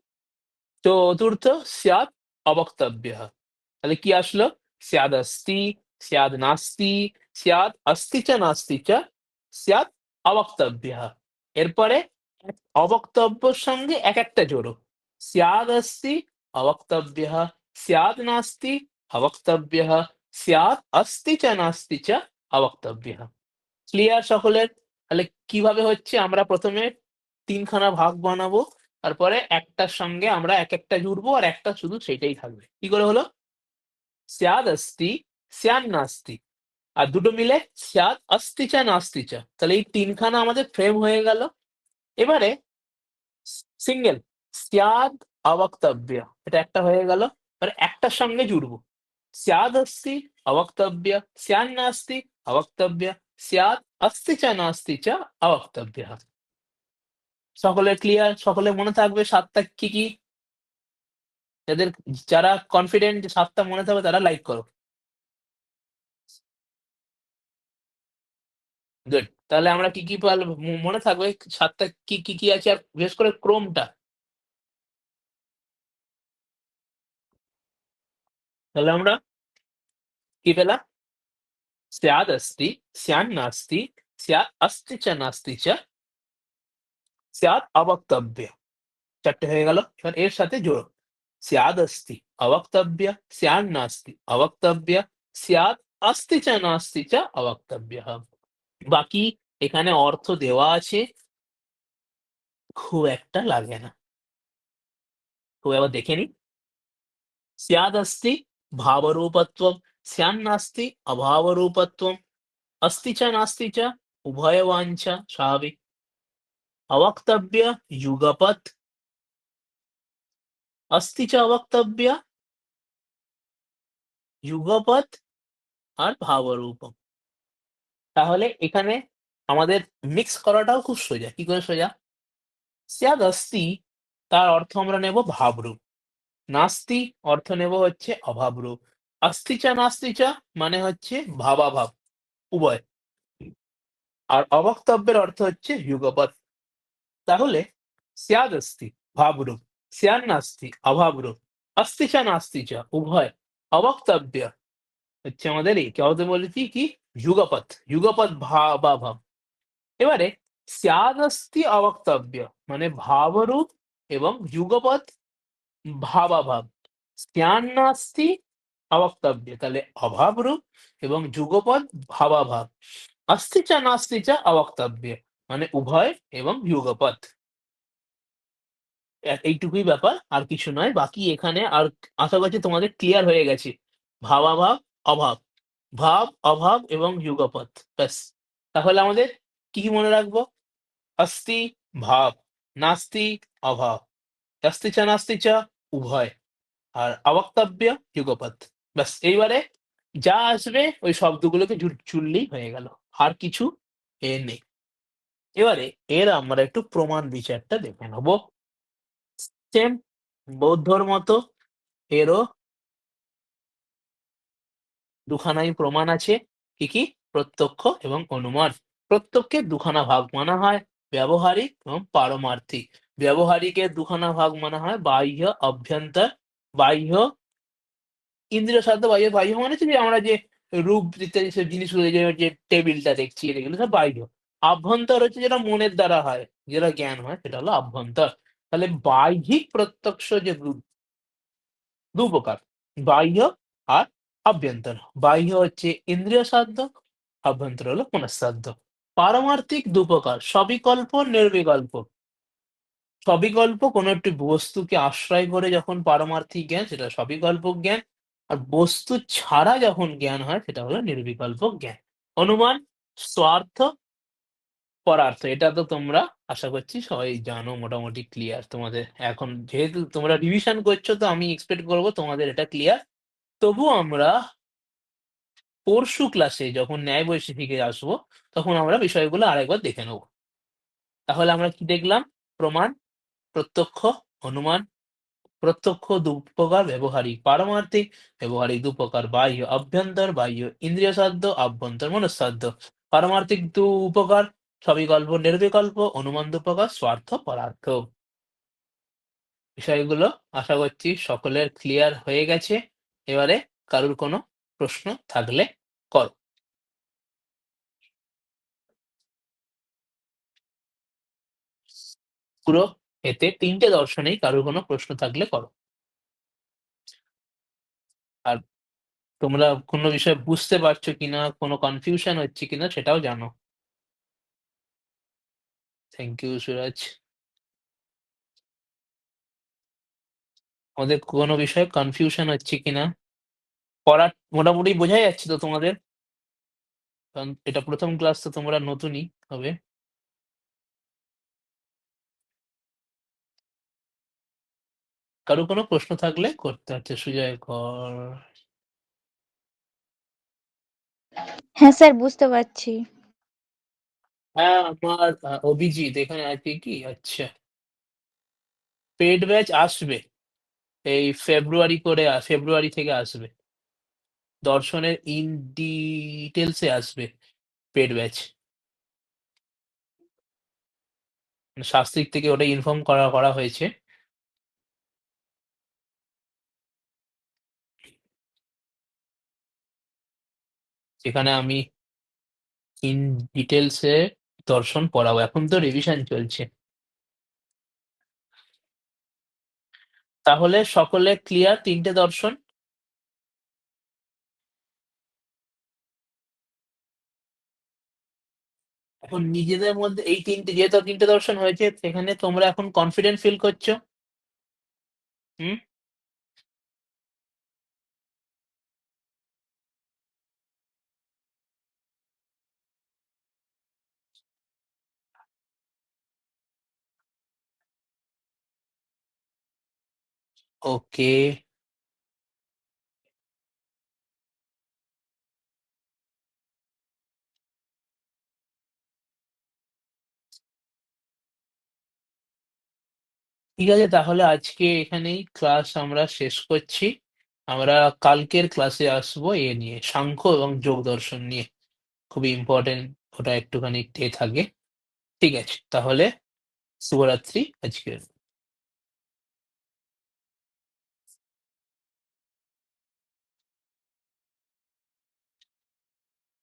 S1: চতুর্থ, স্যাদ অবক্তব্যঃ। তাহলে কি আসলো? স্যাদ অস্তি, স্যাদ নাস্তি, স্যাদ অস্তি চ নাস্তি চ, স্যাদ অবক্তব্যঃ। এরপরে অবক্তব্যর সঙ্গে একেকটা জোড়ো। স্যাদ অস্তি অবক্তব্যঃ, স্যাদ নাস্তি অবক্তব্যঃ, স্যাদ অস্তি চ নাস্তি চ অবক্তব্যঃ। ক্লিয়ার সকলের? তাহলে কিভাবে হচ্ছে, আমরা ১ম এ ৩ খানা ভাগ বানাবো। তারপরে একটার সঙ্গে আমরা একেকটা জুড়বো আর একটা শুধু সেইটাই থাকবে। কি করে হলো? স্যাদ অস্তি, স্যান নাস্তি। আর ২ টো মিলে স্যাদ অস্তি চ নাস্তি চ। তাহলে এই ৩ খানা আমাদের ফ্রেম হয়ে গেল। এবারে সিঙ্গেল স্যাদ অবক্তব্য, এটা একটা হয়ে গেল। এবারে একটার সঙ্গে জুড়বো। স্যাদ অস্তি অবক্তব্য, স্যান নাস্তি অবক্তব্য, স্যাদ অস্তি চ নাস্তি চ অবক্তব্য। সকলের ক্লিয়ার? সকলের মনে থাকবে ৭ টা কি, কি? যাদের, যারা কনফিডেন্ট যে ৭ টা মনে থাকবে তারা লাইক করো। গুড। তাহলে আমরা কি, কি মনে থাকবে ৭ টা কি, কি আছে আর বিশেষ করে ক্রমটা। তাহলে আমরা কি পেলাম? স্যাদ अस्ति, স্যান নাস্তি, স্যাৎ अस्ति চ নাস্তি চ, স্যাৎ অবক্তব্য। ৪ টে হয়ে গেল। এবার এর সাথে জোড়ো। স্যাদ अस्ति অবক্তব্য, স্যান নাস্তি অবক্তব্য, স্যাৎ अस्ति চ নাস্তি চ অবক্তব্যঃ। বাকি এখানে অর্থ দেওয়া আছে, খুব একটা লাগে না। তো এবার দেখে নিই। স্যাদস্তি ভাবরূপত্বম, স্যান্নাস্তি অভাবরূপত্বম, अस्ति च नास्ति च उभयवाञ्च স্বাভাবিক। অবক্তব্য যুগপৎ, अस्ति च অবক্তব্য যুগপৎ আর ভাবরূপম। তাহলে এখানে আমাদের মিক্স করাটাও খুব সোজা। কি করে সোজা? স্যাদস্তি তার অর্থ আমরা নেব ভাবরূপ। নাস্তি অর্থ নেব হচ্ছে অভাবরূপ। अस्ति च नास्ति च মানে হচ্ছে ভাবাভাব, উভয়। আর অবক্তব্যের অর্থ হচ্ছে যুগপৎ। তাহলে স্যাদস্তি ভাবরূপ, স্যান্নাস্তি অভাবরূপ, अस्ति च नास्ति च উভয়, অবক্তব্য হচ্ছে আমাদের এই কাউতে বলেছি কি যুগপৎ, যুগপৎ ভাবাভাব। এবারে স্যাদস্তি অবক্তব্য মানে ভাবরূপ এবং যুগপৎ ভাবাভাব। স্যান্নাস্তি অবক্তব্য তাহলে অভাবরূপ এবং যুগপৎ ভাবাভাব। अस्ति च नास्ति च অবক্তব্য মানে উভয় এবং যুগপৎ। এইটুকুই ব্যাপার, আর কিছু নয়। বাকি এখানে আর আশা করছি তোমাদের ক্লিয়ার হয়ে গেছে। ভাবাভাব, অভাব, ভাব, অভাব এবং যুগপৎ। ব্যাস। তাহলে আমাদের কি মনে রাখবো? अस्ति ভাব, নাস্তি অভাব, अस्ति च नास्ति च উভয়, আর অবক্তব্য যুগপৎ। ব্যাস এইবারে যা আসবে ওই শব্দগুলোকে জুড়লেই হয়ে গেল। আর কিছু নেই। এবারে এর আমরা একটু প্রমাণ বিচারটা দেখে নেব। সেম বৌদ্ধর মতো এরও দুখানাই প্রমাণ আছে। কি, কি? প্রত্যক্ষ এবং অনুমান। প্রত্যক্ষে দুখানা ভাগ মানা হয়, ব্যবহারিক এবং পারমার্থিক। ব্যবহারিকের দুখানা ভাগ মানা হয় বাহ্য, অভ্যন্তর। বাহ্য ইন্দ্রিয় সাধ্য বাহ্য, বাহ্য মানে হচ্ছে যে আমরা যে রূপ ইত্যাদি সব জিনিসগুলো যে টেবিলটা দেখছি এগুলো সব বাহ্য। আভ্যন্তর হচ্ছে যেটা মনের দ্বারা হয়, যেটা জ্ঞান হয় সেটা হলো আভ্যন্তর। তাহলে বাহ্যিক প্রত্যক্ষ যে দুপ্রকার, বাহ্য আর আভ্যন্তর। বাহ্য হচ্ছে ইন্দ্রিয় সাধ্য, আভ্যন্তর হলো মনঃসাধ্য। পারমার্থিক দুপ্রকার, সবিকল্প, নির্বিকল্প। সবিকল্প কোনো একটি বস্তুকে আশ্রয় করে যখন পারমার্থিক জ্ঞান সেটা সবিকল্প জ্ঞান। আর বস্তু ছাড়া যখন জ্ঞান হয় সেটা হলো নির্বিকল্প জ্ঞান। অনুমান, স্বার্থ, পরার্থ। এটা তো তোমরা আশা করছি সবাই জানো, মোটামুটি ক্লিয়ার তোমাদের। এখন যেহেতু তোমরা রিভিশন করছো তো আমি এক্সপেক্ট করব তোমাদের এটা ক্লিয়ার। তবুও আমরা পরশু ক্লাসে যখন ন্যায় বৈশিষ্ট্যে আসবো তখন আমরা বিষয়গুলো আরেকবার দেখে নেব। তাহলে আমরা কি দেখলাম? প্রমাণ, প্রত্যক্ষ, অনুমান। প্রত্যক্ষ দুপ্রকার, ব্যবহারিক, পারমার্থিক। ব্যবহারিক দুপ্রকার, বাহ্য, অভ্যন্তর। বাহ্য ইন্দ্রিয় সাধ্য, আভ্যন্তর মনঃসাধ্য। পারমার্থিক দুপ্রকার, সবিকল্প, নির্বিকল্প। অনুমান দুপ্রকার, স্বার্থ, পরার্থ। বিষয়গুলো আশা করছি সকলের ক্লিয়ার হয়ে গেছে। এবারে কারুর কোনো প্রশ্ন থাকলে করো। পুরো এতে ৩ টে দর্শনেই কারোর কোনো প্রশ্ন থাকলে করো। আর তোমরা কোনো বিষয় বুঝতে পারছো কিনা, কোনো কনফিউশন হচ্ছে কিনা সেটাও জানাও। থ্যাংক ইউ সুরাজ। আমাদের কোনো বিষয়ে কনফিউশন হচ্ছে কিনা? পড়া মোটামুটি বোঝা যাচ্ছে তো তোমাদের? কারণ এটা ১ম ক্লাস তো তোমরা নতুনই হবে। কারো কোনো প্রশ্ন থাকলে করতে হচ্ছে। সুজয় কর।
S2: হ্যাঁ স্যার, বুঝতে পারছি।
S1: হ্যাঁ, আমার অভিজিৎ এখানে আছে কি? আচ্ছা। পেইড ব্যাচ আসবে। এই ফেব্রুয়ারি থেকে আসবে। দর্শনের ইন ডিটেইলস এ আসবে পেইড ব্যাচ। মানে শাস্ত্রীক থেকে ওটা ইনফর্ম করা হয়েছে। যেখানে আমি ইন ডিটেলসে দর্শন পড়াবো। এখন তো রিভিশন চলছে। তাহলে সকলে ক্লিয়ার ৩ টে দর্শন? এখন নিজেদের মধ্যে এই ৩ টে, যেহেতু ৩ টে দর্শন হয়েছে, সেখানে তোমরা এখন কনফিডেন্ট ফিল করছো? হুম? ওকে। ঠিক আছে, তাহলে আজকে এখানেই ক্লাস আমরা শেষ করছি। আমরা কালকের ক্লাসে আসবো এ নিয়ে, সাংখ্য এবং যোগ দর্শন নিয়ে। খুবই ইম্পর্টেন্ট, ওটা একটুখানি থাকে। ঠিক আছে, তাহলে শুভরাত্রি আজকের।